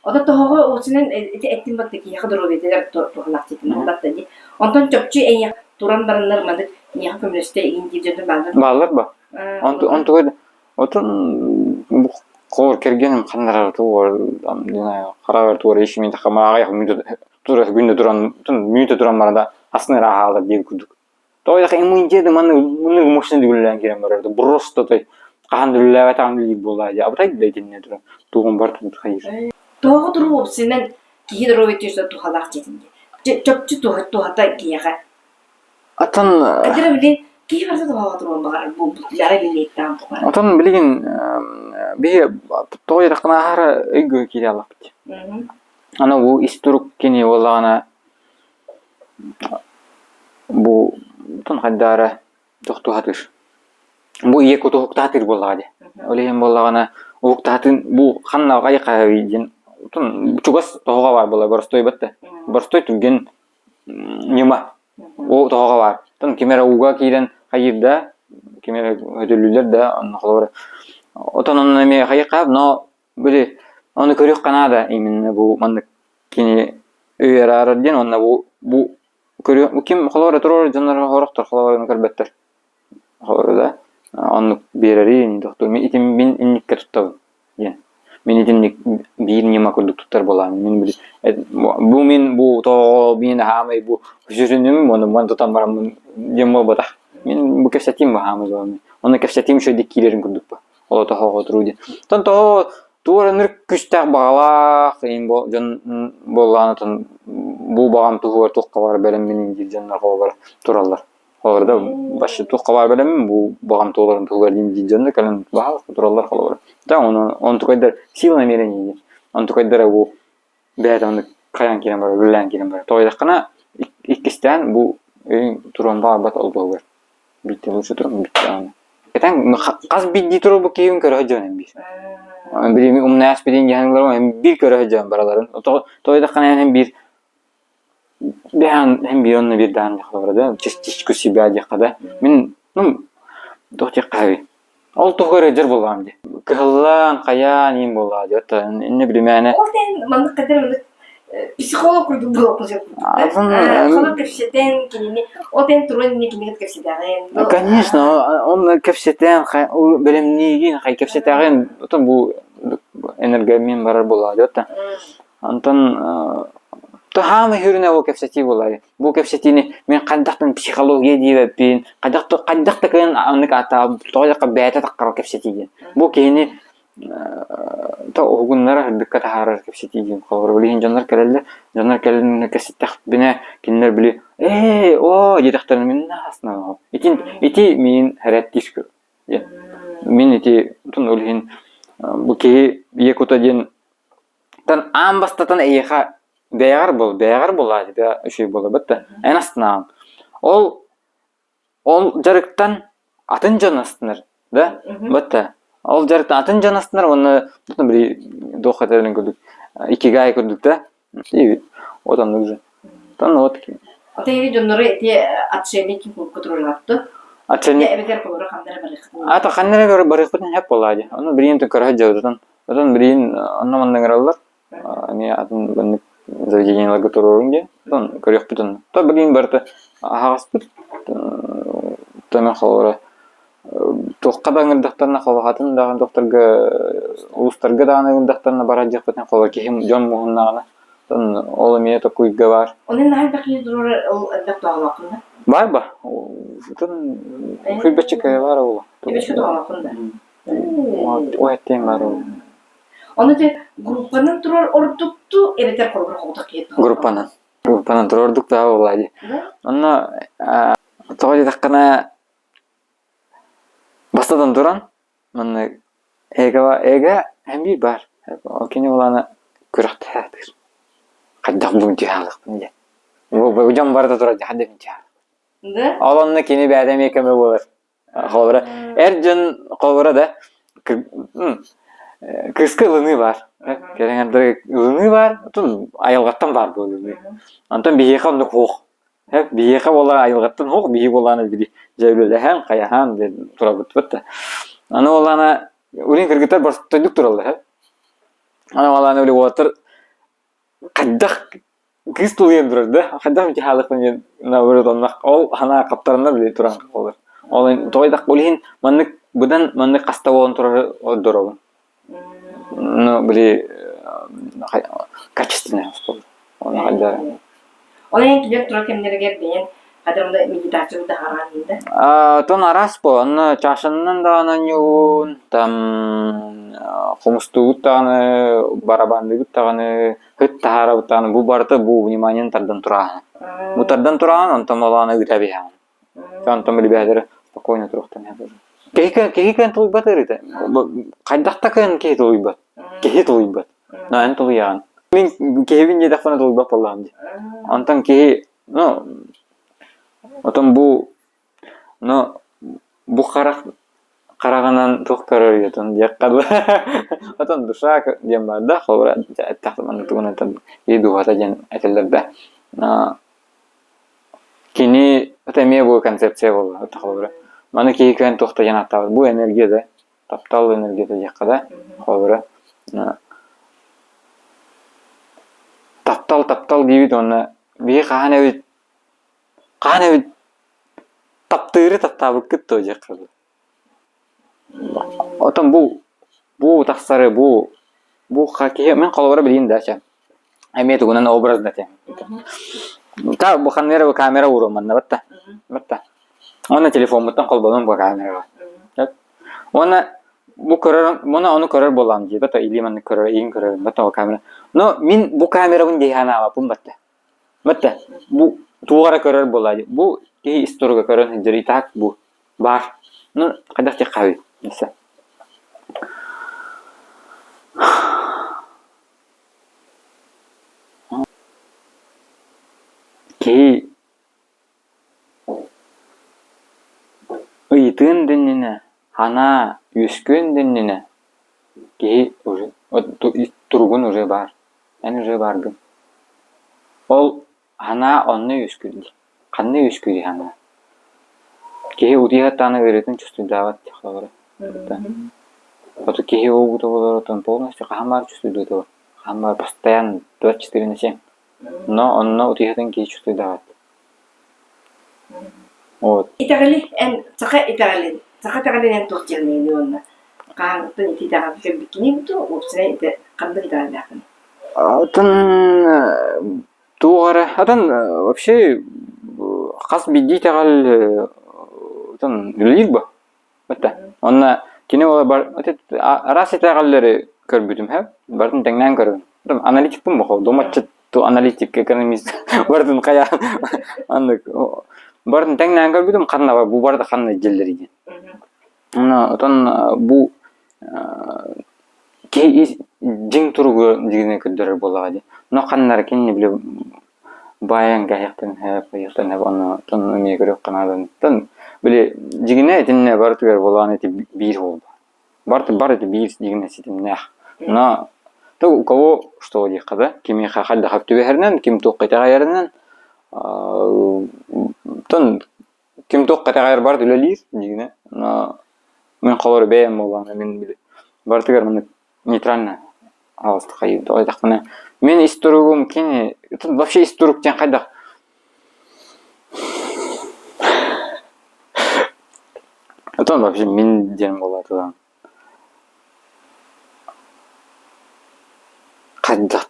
B: Ода тоого осинен эттин баттыки ягдыроо бетелер тоолак тетин баттыги. Онтон чөпчү эйя туран барандар мадык ния көмөстө инди жөдөн балдар.
C: Балдар ба. Антон Кор кергеним кандай тур, не знаю, харабар тур иши мен такама аяк күндө туран барада асны рахалып дей күдүк. Той да иммунитети муну мощный дигуллан керем бар. Просто той кандылла атан дей болду. Абтай дейтин не тур. Тугун бар тут хайыр.
B: Тоого туру осинен кийдыроо бетеште тухалак тетинде. Чөпчү тухата кияга.
C: Atan
B: Адыр билин кий барса тоого туру багар бу яра билеттан тухара.
C: atan билген би той ракына хара эйгө кире алып. Ана бу иструк кени боллагана бу тон хаддара токтуатыр. Бу эки токтуатыр боллагади. Олем боллагана октатын бу ханна гайка видин тон чугас тоога бар болла борстой батта. Борстой түнген нема. О тоога бар. Тон кемера уга кийден хайырда кемера өдөлүлөр да аны кылыр. Отонун эме хайка но били аны көрөк канада именно бу мандык кини өйрар ден онна бу көрөк ким кылыр турор жандар хороктор кылыр көрбөттөр. Кылыр да. Аны берери доктор мен инникке туттабын. Мен идинник бир нема көрдүктөр болам. Мен били бу то мен хамай бу жүрүнүм мон тутам барам демо бата. Мен бу кештим хамай зоны. Оны кештим шөйдүк килерин көрдүк ба. Ола тохого туруди. Тонто туурыныр күчтак багала кыйын жон болганы тон бу багам тугур тукка бар белем менин жандар калар туралар. Аларда башы тукка бар белем бу багам тугурун тугур дин жандар калан бага туралар калар. Та он tukayдар сила намерение. Он tukayдар бу бәдән каян кирен бар, үлән кирен бар. Тойдакына иккистен бу туран бар бат алып бар. Bitti luşu durum bitti yani. Eten kaz biddi turu bu keyun körü hacı bir. Birimi umnayas bilin yanılar hem bir körü hacı baraların. Toyda kana hem bir hem bir onunla bir dan yakaladı. Çiş kusi bir yakada. Min dohçe kahve. Ол тоғыр жыр болған де. Кыллан каян ин болады. Это не билмәне.
B: Ол тен мандык кадер психолог курдук болуп калып. Халык кепсетен кинени, ол тен турын не кинени кепсетеген.
C: Конечно, он кепсетен, ул белемнигин, хай кепсетеген, отон бу энергиямен барар болады. Это антон то хамы хүрүнө бу кепсети болай. Бу кепсетини мен кандактын психология дейбин, кандакта кен анык ата тойлакка бәйте таккар кепсетиген. Бу кени то огуннар диккат харар кепсетиген. Калыр билген жандар келелер кепсеттак бине киндер били. О, директор мен асна. Ити мен харат дискүр. Мен ити тун олген бу ки екутаден тан амбастатан эйха бәяр болады, үшей болады, бітті. Ән астынан. Ол жарықтан атын жанастыныр, да? Бітті. Ол жарықтан атын жанастыныр, оны бір доқ әтелін көрдік. Икигай көрдік, да? Дейбет. Одан уже. Тан от ки.
B: Ата ери жоннору эти отшельники көтөрүлөптү.
C: Отшельник.
B: Эбегер колору кандары барыктын.
C: Ата кандары барыктын хеп болады. Оны бірин көрө жаудын. Одан бірин аннамандан аралар. Ами атын заведенияларга турурунге, тон көрөк бүтүн. То билин барты агаспыт. Томен халыра. Токкадан дактарына халыгатын дагы докторга, улустарга дагы дактарына бара жакпытын халыга кем жон мугуннагына. Тон ол эме такой гавар.
B: Онун найбаки дурор ол доктор алакында.
C: Бар. Тон хүлбечке бар ол.
B: Тебечке алакында.
C: Ой, тем бар ол.
B: Оны те группанын турар ордукту эбетер колгор колдук кетти.
C: Группанын турардык да болду. Аны тоғай таккана бастадан туран, мына эга эмби бар. Ал кене уланы көрөктөр. Кайдак бу жаалыкпын де. Бу жан барда турат хадем жаал.
B: Да?
C: Аланны кене бәдем экеме болор. Хабара. Эржин кабара да. Кыска лыны бар. Кереңдер лыны бар. Тун айылгаттан бар бу лыны. Антон биехамды хох. Биеха болар айылгаттан хох, бие боланы бири жайлы һәм каяхан деп турабыт битте. Аны оланы үрин кыргыттар бар тойдук туралды. Аны оланы үле отыр. Каддак кыз туйым турды. Каддак жаалыкпын навырдан ол хана каптарында биле туран калыр. Ол тойдак улин маннык будан маннык кастабон турар дорогун. Ну, были качественные столы.
B: Олен килеп тура кемнерге бен кадырында медитация да харанында.
C: Тон арас по, аны чашыннан да ананюн, там хумстугуттаны, барабандыгуттаны, хыттахарабыттаны, бу барты бу вниманиен тардан тураган. Бу тардан тураган, антон оланы үтәбихан. Антон били бәдер спокойно турактан ябыр. Кеһикен туйбат эрите. Кайдакта кен кеһи туйбат. Кеһи туйбат. Нан туйган. Мен кеһибин жедакпана туйбат болам ди. Антан кеһи, отон бу караганан тохкарар ятон яккады. Отон душа дем бар да, хобра тахтаман туган тан еду хата жен этелерде. Кини отеме бу концепция болду, хобра. Мана кейкен тохта жанаттар. Бу энергия да, таптал энергия да яккада, хобра. Таптал дейбит оны бие каанабит таптыры таптабык кетти жақкады. Отон бу тахсары бу хакие мен калбара билин дача. Эме тугунан образ дате. Та бу ханнера камера уроманна батта. Оны телефон буттан калбанын бу камера. Оны бу көрөр, оны көрөр болам ди. Бата илиман көрөр, ин көрөр, бата камера. Но мин бу камерабын дейхана апым батта. Бу тугара көрөр болады. Бу ки исторга көрөн жери так бу бар. Ну, кадак те кави. Несе. Айтын деннене, хана үскөн деннене, кеһи уже, тургун уже бар. Эн уже бардым. Ол хана онны үскүрди. Канны үскүрди хана. Кеһи удиһаттаны өрөтүн чувствуйдават тихлары. Вот кеһи огута болоротон полностью хамар чувствуйдават. Хамар постоянно 24/7. Но онно удиһаттан кеһи чувствуйдават. Вот.
B: Итагали эн цаха тагали эн тохтирни дионна. Каангтын итагали бикини буту опсына ите кандай итагали.
C: Атын тугара, атын вообще хас бидди тагал атын лирба. Бата. Онна кине ола бар, раз итагаллары көрбүтүм хэв. Бардын теңнен көрүм. Аналитик бум бохо, доматчы ту аналитик экономист. Бардын кая андык бардын теңнен көрбүтүм, кандай бар, бу барда кандай жерлер экен. Отон бу кей жиң туругу дегене көдөрөр болади. Но каннар кине биле баян гаяктан хэп, аны тон эме көрөк канадан. Тон биле жигине тинне бартыгар болган эти бир болду. Бар эти бир дегене ситимне. Но то у кого что дика да? Кими хахалда хаптүбернен, ким токкайта гайрынан тон ким токкайта бар дилелир дегене. Но мен калар бәем болган мен биле. Бартыгар мен нейтрально алысты кайып айтак мына мен исторугум кене вообще исторуктен кайдак это вообще мен дем болот да кайдак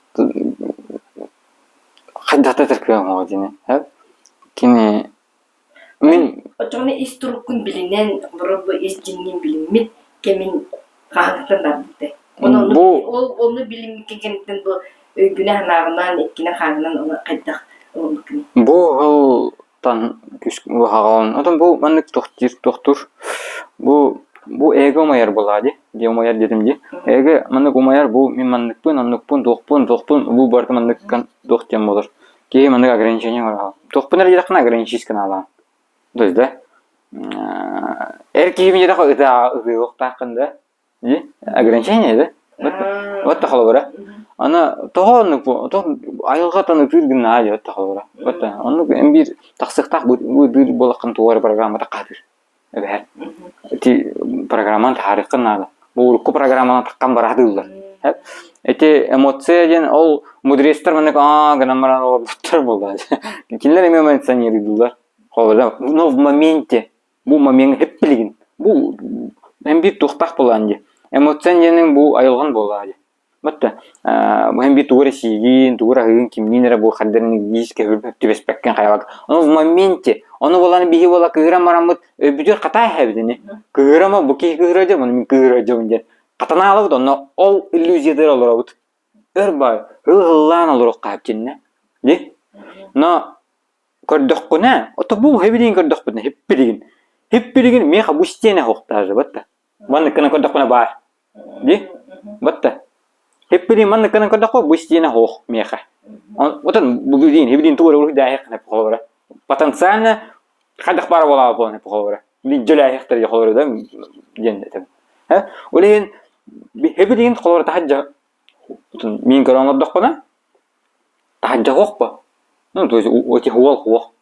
C: теркем могдине кене мен
B: Отоны исторукун билинен бурубу изжиннин билинмит кемин каангтан дабыты. Onu bilim kekenten bu günah nağından etkine kağından onu kaydak olmakni.
C: Bu tan küsk bu hagan. Adam bu manlık doktor. Bu ego mayar boladı. Diye mayar dedim ki. Ego manlık mayar bu manlık pun dokpun bu barda manlık kan doktem olur. Ki manlık ограничение var. Dokpunlar yakın ограничить kanala. То есть да. Erkeğim yeda yok takında. Ограничение да? Вот такого бара. Ана тоонук бу, айылга таны түргүн али вот такого бара. Вот аны эмбир таксыктак бу бир болакын тугар программада кадыр. Эбер. Эти программаны тарихын алы. Бу ку программаны таккан барадылар. Эти эмоциян ол мудрестер менек граммаран олуптар болду. Кинлер эме эмоционируйдулар. Колда, но в моменте, бу момент хеппилигин. Бу эмбир туктак болган. Эмоционның бу айылган болады. Бутта, hem bir тугра сигин, тугра хыгын кимнинер бу хаддерни диске хүрүп төбеспеккен кайбак. Аны в моменте, аны боланы биги бола кыграмарамыт бүтөр катай хабдини. Кыграма бу ки кыграды, муну кыграды менде. Катана алып, аны ол иллюзиядер алырабыт. Өрбай, хыллан алырак каптинне. Ди? Но көрдөккүнө, ото бу хебидин көрдөккүнө, хеппилигин мен бу стене хоктажы бутта. Маны кына көрдөккүнө бар. Ди? Бутта. Хеппилигин маны кына көрдөккү бу стене хок меха. Отон бу хебидин тугра урух дайык кына полора. Потенциально кадак бар бола болны полора. Бин жөлайыктар я полора да жендетем. Олен хебидин полора тахажа. Отон мен көрөңөп доккуна. Тахажа хокпа. Ну, то есть оти хок.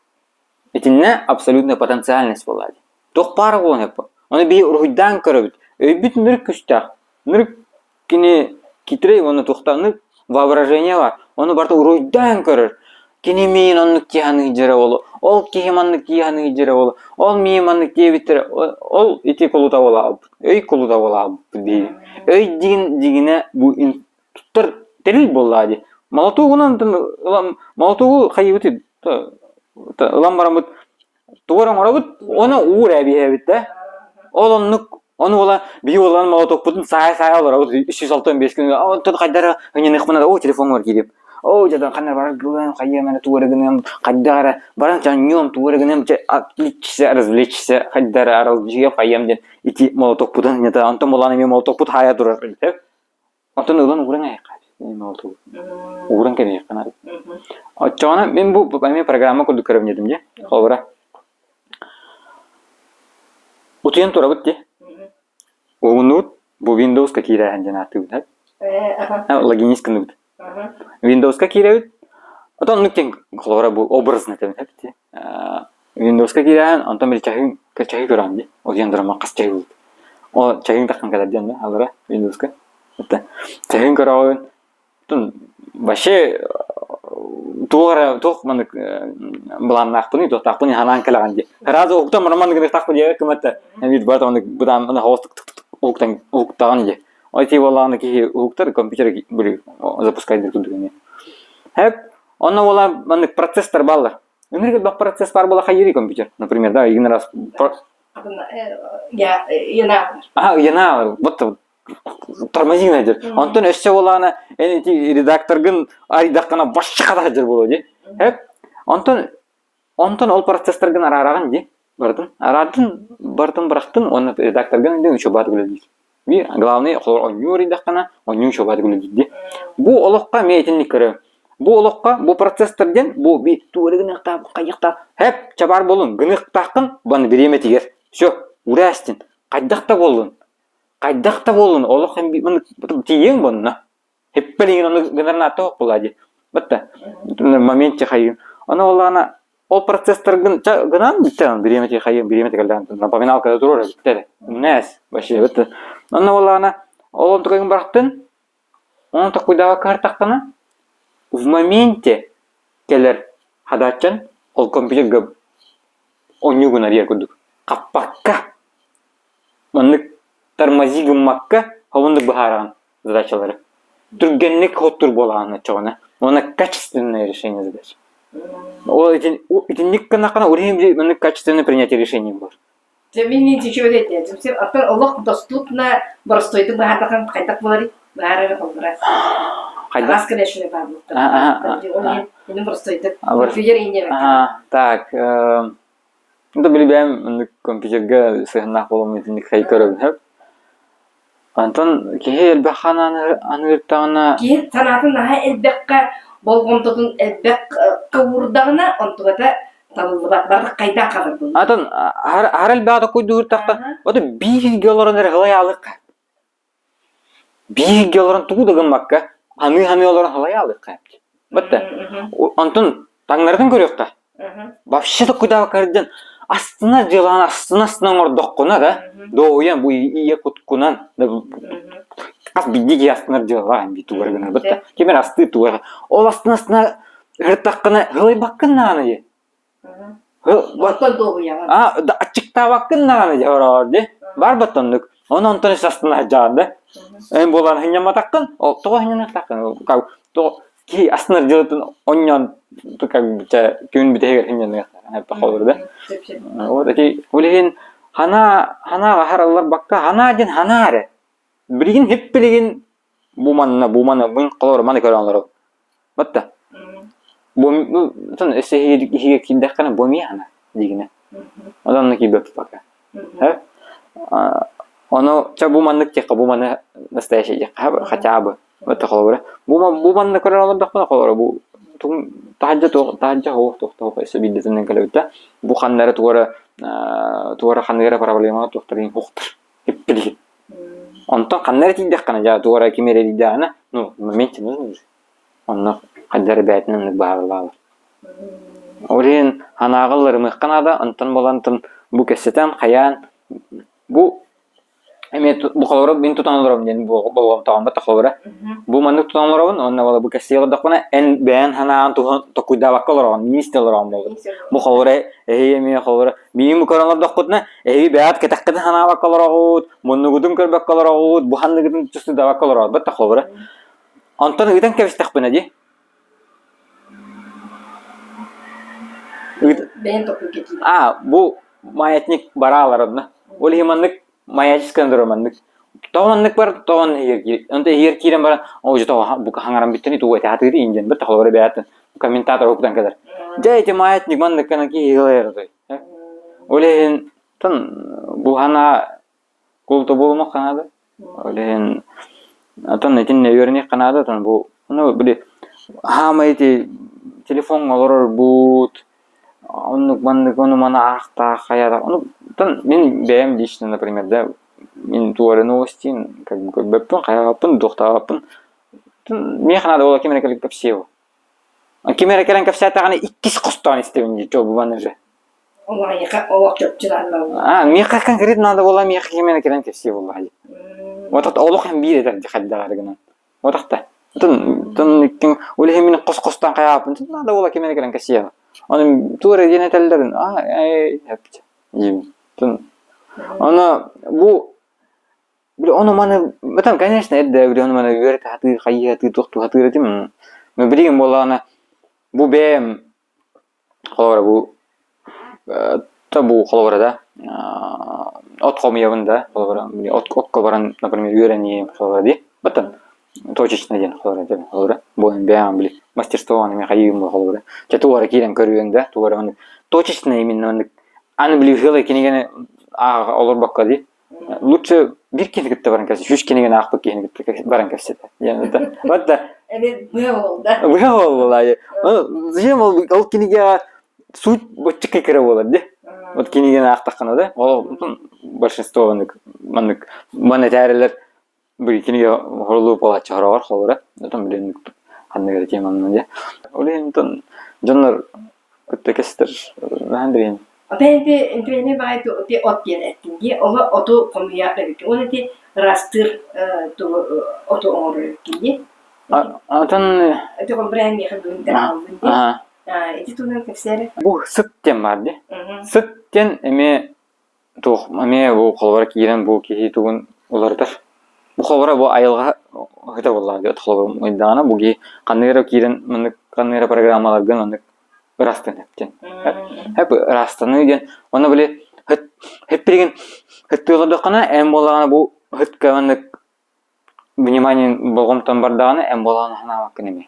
C: Этинне абсолютная потенциальность болады. Тох пара болны. Аны би урухдан көрөбүт. Өйбүт ныр күстак. Ныр кине китрей оны токтанып воображение бар. Оны барта урухдан көрөр. Кине мен аны кияны жера болу. Ол киеманны кияны жера болу. Ол мейманны киебитер. Ол ити колута бола. Өй колута бола. Өй дигине бу туттар терил болады. Малатугунан малатугу хайыбыты. Ламбарамыт туган орабыт. Оны ура биебит да. Onu ola bir olan molotok putun say alır. O 365 gün. O tut kadar hani nıkmana da o telefon var gidip. O jadan kanar var güven kayemene tuğragınım kadar baran çanyom tuğragınım atlikse razlikse kadar arazcıya kayemden iki molotok putun ya da antam olan bir molotok put haya durur. Antam olan uğran ayak. Molotok. Uğran kemiyor kanar. Açana ben bu programı kurdu dedim ya. Kavra. Утуян тура бутти. Угунут бу Windows ка кирәһен җанаты бит. Логинис кынды бит. Windows ка кирәбит. Отон нүктен колора бу образны тәмәкти. Windows ка кирәһен, антон бер чагын көрәм ди. Оян драма касчай бу. О чагын таккан кадәр дигән алара Windows ка. Әтә. Чагын көрәвен. Тун башы тук мен булан нахпыны то тахпыны ханан калаган ди. Разы уктам роман гыны тахпы ди кыматта. Бит бар таны будан аны хостык уктан уктаган ди. Айти валаны ки уктар компьютер бир запускать дир күндүгүнө. Хеп аны вала мен процессор баллар. Өмүргө бак процесс бар була хайри компьютер. Например, да, один раз
B: я яна.
C: Яна вот тормозин әдер. Антон өссе боланы эти редакторгын аридаккана башчы ката жер боло ди. Хеп Антон ол процессоргын араган ди. Бардын бирактын оны редакторгын инде үчө бат билди. Би главный он редаккана, он үчө бат билди ди. Бу олокка метинник көрөм. Бу олокка бу процессорден бу би туурыгын ыктап, кайыктап, хеп чабар болун, гыныктакын баны биреме тигер. Всё, урастин. Кайдакта болун, олох hem мен тиең бунна. Хеппелин аны генерна ток булади. Бетте. Моментте хайын. Аны олана ол процессоргын гынан биттен биреме тигелден напоминалка турор битте. Нес, башы бетте. Аны олана олон тугын барактын. Оны такуйдава картаккана в моменте келер хадачан ол компьютерге онюгун ария кудук. Каппакка. Маннык тормозигым макка хавындык бахаран задачалары. Түргенник хоттур боланы чогына. Оны качественное решение задач. Ол итинник канакана урим маннык качественное принятие решений бар.
B: Мен тиче өтөт. Сен аттан Аллах доступна барстойды бахатакан кайтак болары. Баары болдура. Кайда скрещене бар. Мен барстойды. Компьютер ине.
C: Так. Это билбем компьютерге сыгынак болом итинник хай көрөм. Антон кеһе элбахананы аныртагына
B: Ки санатын наһа элбекка болгондотун элбек кавурдагына онтугата табылды бар кайда калыр бул.
C: Антон har элбада койдур такта. Ода $1 гылаялык. $1 туудагын макка. Аны олорун гылаялык. Бетте. Антон таңнардан көрөктө. Вообще да куда карден астына жылан астына ордоккуна да. Доуян бу ие куткунан. Ас бидиги астына жылан биту баргана бетте. Кемер асты туга. Ол астына гыртаккына гылай баккынаны.
B: Баттан доуян.
C: Да ачыкта баккынаны жарады. Бар баттандык. Оны антон астына жарды. Эн болан хыняматаккын. Ол тоо хыняматаккын. То ки астына жылытын оньон как бы күн битегер хинен хапа холурда. Вот эти улеген хана хараллар бакка хана ден ханаре. Бирин хеппелеген бумана мын колор маны көрөңлөр. Батта. Бу тон эсе хиге киндаккана боми хана дигине. Адамны кибеп бака. Ха? Оно чабуманнык тек буманы настоящий хотя бы. Вот холора. Буманы көрөңлөр дакпана холора бу тахажа хоох эсе биддетен келебитте. Бу ханнары тугара ханнары проблема тохтарын хоохтар. Хеппелеген. Онтон ханнары тиндеккана жа тугара кимере дидана, ну, моменте нужно. Онно хаддары бәйтинен баалар. Орен ханагыллары мыкканада онтон болантын бу кесетен хаян бу эмет бу холора мен тутанларым ден болгон тагында тахлора. Бу маны тутанларым, онна бала бу кесеге дакына эн бән ханан токуйда баккаларым, министрларым болду. Бу холора эме холора мин бу коронлар дакытна бәят кетаккы хана баккаларым, моннугудун көр баккаларым, бу ханныгын чүсү да баккаларым, бат тахлора. Антон ыдан кебистакпына ди.
B: Бен топу кетти.
C: Бу маятник бараларына. Ол химаннык маячскан дроманнык. Тооннык бар, тоон хирки. Анте хиркирен бар. Ожо то бу хангарам биттени тугай татыды инжен бир тахлары баят. Комментатор окудан кадар. Жайте маятник маннык канаки хилерди. Олен тон бу хана култо болмок канада. Олен атон этин нерни канада тон бу. Ну били хамайти телефон олор бут. Onu mana ахта хаяда. Мен бәем лично, например, да, мен туары новостин, как бы бәппін, қаяппын, доқтаппын. Мен қанада ола кемере келек кәпсеу. Кемере келен кәпсе тағаны иккис қостан істеуін де, жобы баны же.
B: Олақ жөпчіларлау.
C: Мен конкретно надо ола мен кемере келен кәпсеу олай. Отақта олық hem bir eder қайдағарығынан. Отақта. Өлі мен қос-қостан қаяппын, надо ола кемере келен кәпсеу. Onun tuğra yönetellerin hepçe. Ona bu onu bana betam конечно это onu bana öğret hatır hayatı doktu hatır edim. Ben bileyim bolana bu benim xolora bu tabu xolorada ot komiyavında xolora ot kobaran например öğreneyim xolora di. Betam точечно ден xolora bu benim bili мастерство аны мен хайым xolora. Туара кирен көрүгөндө туара аны точечно именно аны билип хылы кенегени олор бакка ди. Лучше бир кенегитте баран кесе, үч кенеген акпык кенегитте баран кесе. Yani da. Вот да.
B: Evet, bu oldu.
C: Bu oldu. Зачем ол кенеге суть бочка кире болот ди. Вот кенеген актаккана да. Ол большинство мандык монетарилер бир кенеге хорлуу болот чыгарар холора. Там билем кандай теманы ди. Олентон жонор көттөкестер хандрин.
B: Ben baydı de ot yer etkingi. Ola otu konuya verdik. Onu de rastır otu onu etkingi.
C: Atan
B: Ete kompren mi kadın aldı. Ete tunan kefsere.
C: bu sıtten vardı. Sıtten eme eme bu kolvara kiren bu ki tugun olardır. Bu kolvara bu ayılga hıta vallahi diyor kolvara oydana bu ki kanera kiren mınık kanera programmalar gönlük rastan hepten. Hep rastanı diyen ona böyle hep birgen hıttılar dokana em bolağına bu hıt kavanlık внимание болгондон бардаганы эм болгону ханабак неме.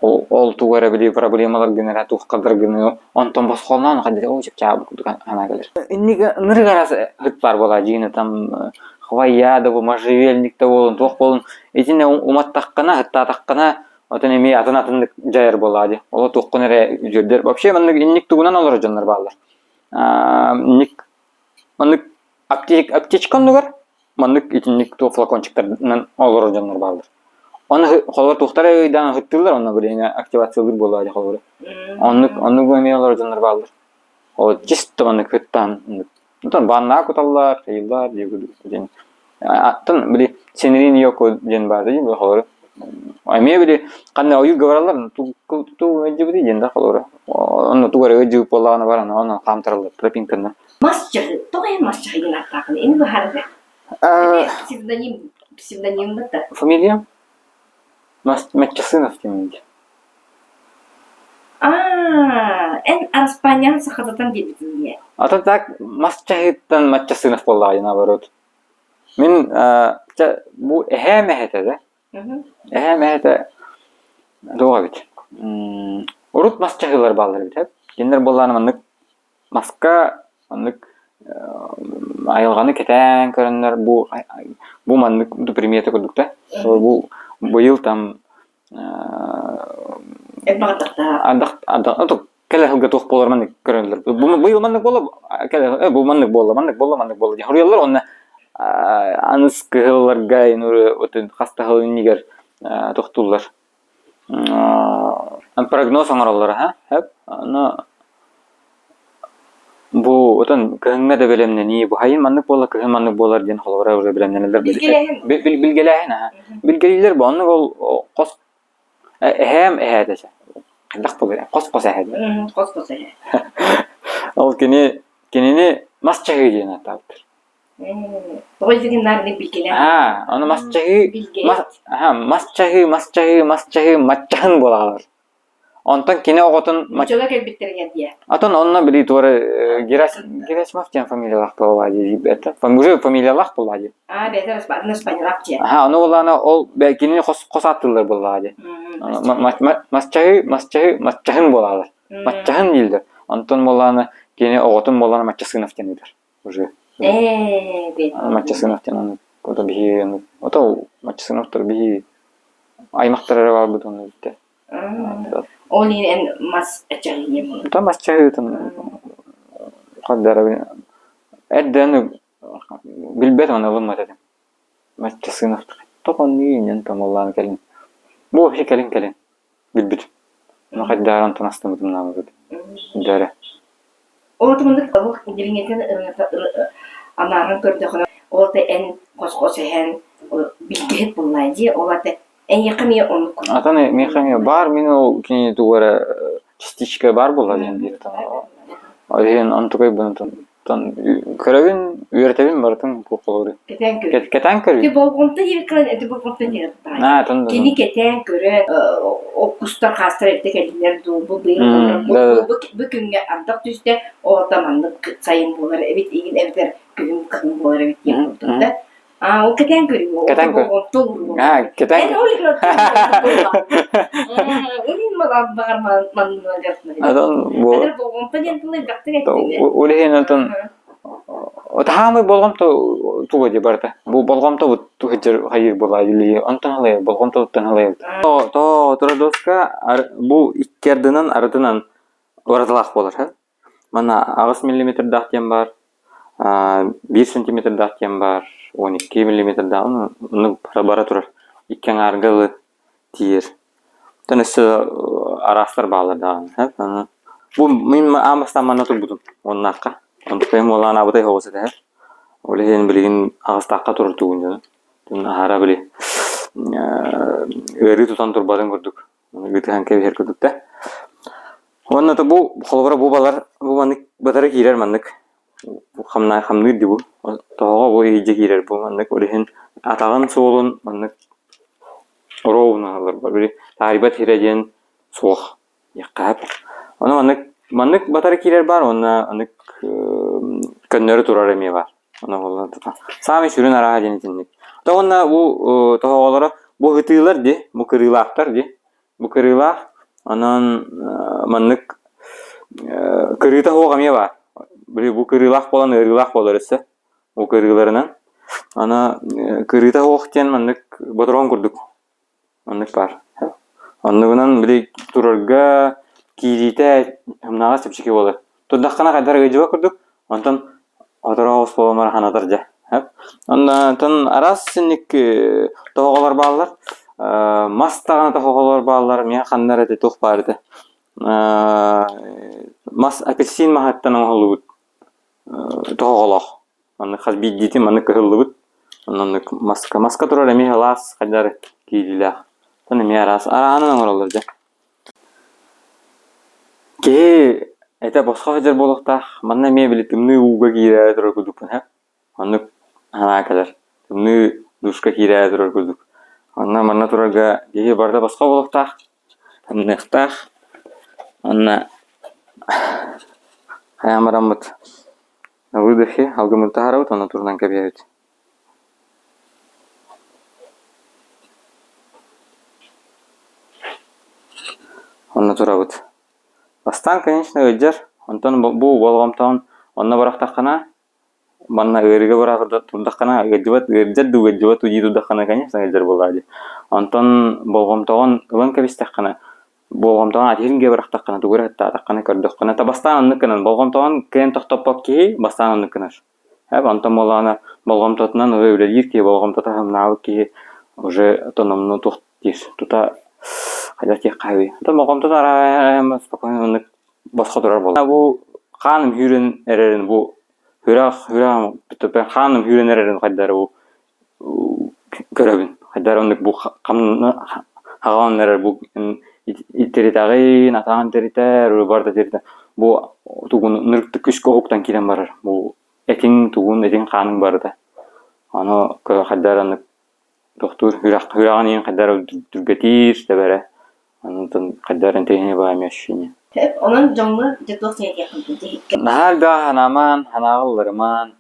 C: Ол тугара били проблемалар генератив кадыргыны онтон басколнан кадыр о жеп чабык хана келер. Инниге ныргарас хыт бар бола жигине там хвая да бу можжевельник да болун ток болун этине уматтаккана хытта таккана отон эми атынатындык жайыр болады. Ол токкунере жүрдер. Вообще мындык инник тугунан алар жандар балдар. Ник мындык аптечканы бар. Мандык итинник то флакончиктардан олор жандар балдар. Аны холор тухтара өйдан хыттылар, аны бирене активациялар болот холор. Аны гөме олор жандар балдар. О чисто аны хыттан. Нутан банна куталлар, кыйлар деген. Аттан били сенерин yok ден бар дейм холор. Айме били кандай ою говоралар, ту эжиби дейм да холор. Аны тугара эжип болганы бар, аны камтырылды тропинканы.
B: Масчы, тоя масчы гына такын. Эми бу харда. Псевдоним да.
C: Фамилия? Матчасынов демейді.
B: En Испаниян сахататан дебитинге.
C: Ата так Масчахиттан Матчасынов болду наоборот. Мен бу эхемехете да. Эхемехете доо бит. Урут Масчахилар балдар бит. Кендер болланы мындык маска мындык айылганы кетен көрөндөр бу мандык примета көрдүк да. Бу быйыл там андак келе хылга тох болор мандык көрөндөр. Быйыл мандык боло келе бу мандык боло. Хуриялар оны аныс кылларга инур отын хастахыл нигер тохтуллар. Прогноз аңаралар хеп аны bu otan kıhınma da bilemne niye bu hayın manlık bolar kıhın manlık bolar diyen halvara уже bilemneler bilgelehin bilgeliler bu anlık ol kos hem ehadese lak bu bile kos ehad ol kenini masçahı diyen ataktır
B: Doğrudan ne bilgelen
C: onu masçahı maççahın bolar Ondan kine oğutun...
B: Maçoda kelbittirgen diye.
C: Atan onunla biri doğru Gerasimov diyen familiyalak boladı. Уже familiyalak boladı.
B: Beter İspanyolak diye.
C: Onu olana ol belki kos attılar boladı. Maççahın boladı. Maççahın değildir. Ondan olana kine oğutun olana Matchasınov denilir. Уже. Matchasınov denen. O da bir... O da Matchasynov'dur bir... Aymaktarları var bu da onu bitti.
B: Олин эн мас ачагыйым.
C: Там асчагытын каддара эдден билбет аны булмат эдем. Мачсынов топон нийен тамаллан келин. Бу вообще келин. Билбит. Ну каддаран танастым намы дәре.
B: Олатымындык табык дилиңетен анарын көрдө хана. Олата эн кос эн билгет буллайди. Олата эн якын он.
C: Атаны мехами бар мен ол кини дуара частичка бар була ден там. Айын антугай бунтан көрөгүн үйрөтөбүн бартын кулкулуру.
B: Кетен көрө.
C: Кетен көрү.
B: Ти болгонта жиркан эти болгонта жиркан.
C: Тон.
B: Кини кетен көрө окустар хастар этекелер ду бу быйыл бу күнгө ардак түстө отамандык сайын болор эбит ийин эбитер күн кын болор эбит ийин турда. О кетен көрү.
C: Кетен көрү. Кетен.
B: Эн олигро. Улин мага багар мандырмын.
C: Адан бу.
B: Эдер болгонта жентылы дактык
C: Улин антон Отамы болгомто тугоди барта. Бу болгомто тугыжыр хайыр була или антон алай болгомто алай. То туродоска бу иккердинен ардынан оратылак болор, ха. Мана 9 мм дактем бар. 1 см дактем бар. 12 мм да уну бара турар. Иккен аргылы тиер. Төнөсү арастар баалар да, ха. Бу мен амастан мана турбудум. Оннакка. Онтойм олан абытай хоғысы да. Олеген білген ағыстаққа тұрыр түгінде. Түн ағара біле. Өрі тұтан тұрбадың көрдік. Үтіған кәбі хер көрдік та. Онна да бұл қолғыра бұл балар, бұл маңдық батары кейрер маңдық. Қамны үрді бұл. Тоғыға бұл ейде кейрер бұл маңдық. Олеген атағын соғылын маңдық. Роуын ағылар бар. Тарибат хереден соқ. Яққап. Оны маңдық батары кейрер бар. Оны көннөрү турар эме бар. Аны болду. Сами сүрүн арага денетинник. Тогона бу тоголора бу хытыйлар ди, бу кырылактар ди. Бу кырылак анан маннык кырыта хогаме бар. Бу кырылак болан ырылак болор эсе. Бу кырыларынан ана кырыта хогтен маннык боторон курдук. Маннык бар. Анныгынан бири турарга кирите хамнага сепчике болор. Тоддаккана кайдар гыжыба курдук. Антон отороос болмар ханатар жа. Антон арас синник тоголор баалар. Мастаган тоголор баалар мен хандар эте тух барды. Мас апельсин махаттан оголубут. Тоголох. Аны хаз биддити маны кылыбыт. Анан маска турар эми халас кайдар кийдилах. Таны мен арас анан оролор жа. Ке это босқа федер болуқтақ, манна мен білет үмні уға кейрәе тұрар күдікпін, ха? Анны ана кәдір, үмні дұшқа кейрәе тұрар күдік. Манна тұрарға егі барда босқа болуқтақ, үмніқтақ, анна хаямарамыт выдохе, алгымын тағарауыт, анна тұрынан кәбеуіт. Анна тұрауыт. Бастан, конечно, өйдер. Антон бұл болғамтауын онна барақтаққана, манна өріге барақырда тұрдаққана, өйдер уйди тұрдаққана, конечно, өйдер болады. Антон болғамтауын ұлын кәбістаққана, болғамтауын атиринге барақтаққана, түгір әтті атаққана көрдіққана. Та бастан онныққынан, болғамтауын кәйін тоқтаппақ кейі, бастан онныққынар. Антон болғамтауытынан өйлер кейі, болғамтауытағым науы кейі, уже тонымны тоқтир. Тута қайдар тек қайбы. Антон болғамтауыт арайымы спокойно басқа тұрар болды. Бұл қаным хүрен әрерін, бұл хүрақ бүтіпен қаным хүрен әрерін қайдары бұл көребін. Қайдары ондық бұл қамны қағауын әрер бұл иттеретағын, атағын теретер, барды теретер. Бұл тұғын нұрықты күшкі оқтан келен барыр. Бұл әтің тұғын, әтің қаның барды. Аны қайдары ондық доқтыр, хүрағын ең қайдары дүргетир, дәбәрі. Анытын қайдарын тегіне бағам ешшіне.
B: Onun canlı ciddi yakın.
C: Halda hanaman, hanağıllarıman.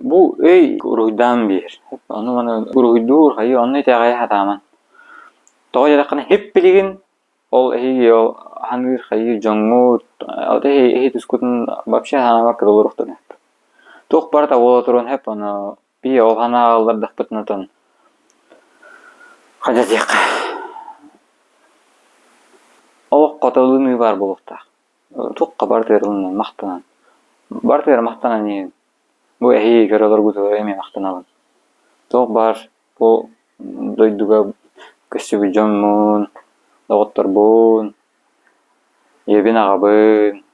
C: Bu ruhdan bir. Onu bana ruhdur, hayır onu etağaya hataman. Toğa yadakana hep biligin. Ol hangi hayır canlı. Ate tuskutun babşe hanamak kadar ruhtan hep. Toq barda ola turun hep onu bir ol hanağıllar dağpıtınatan. Kacat yak. хотолыны бар болуктак. Тукка бартырылынан мактанан. Бартыр мактанан не. Бу эхи көрөлөр гүтөр эме мактаналар. Ток бар. Бу дойдуга көсүбү жоммун, доготторбун, ебин агабын.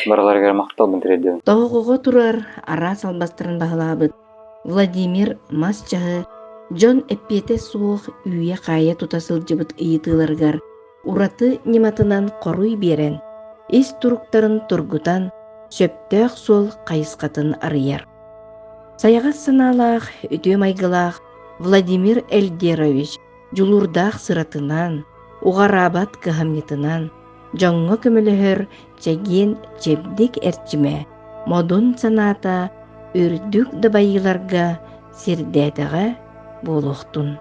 C: Баралар кер мактал бинтерди.
A: Тоғуға турар ара салбастырын бағылабыт. Владимир Масчағы Джон эппете суох үйе қайы тутасыл жыбыт ыйытыларгар ураты нематынан коруй берен. Ис туруктарын тургутан сөптөк сол қайысқатын арыяр. Саяға саналақ, өтө майгылақ Владимир Эльдерович жулурдақ сыратынан, уғарабат кыхамнетынан, жоңғы көмілігір чәген чебдік әрчіме, модун саната үрдік дабайыларға сирдәтіға болуқтун.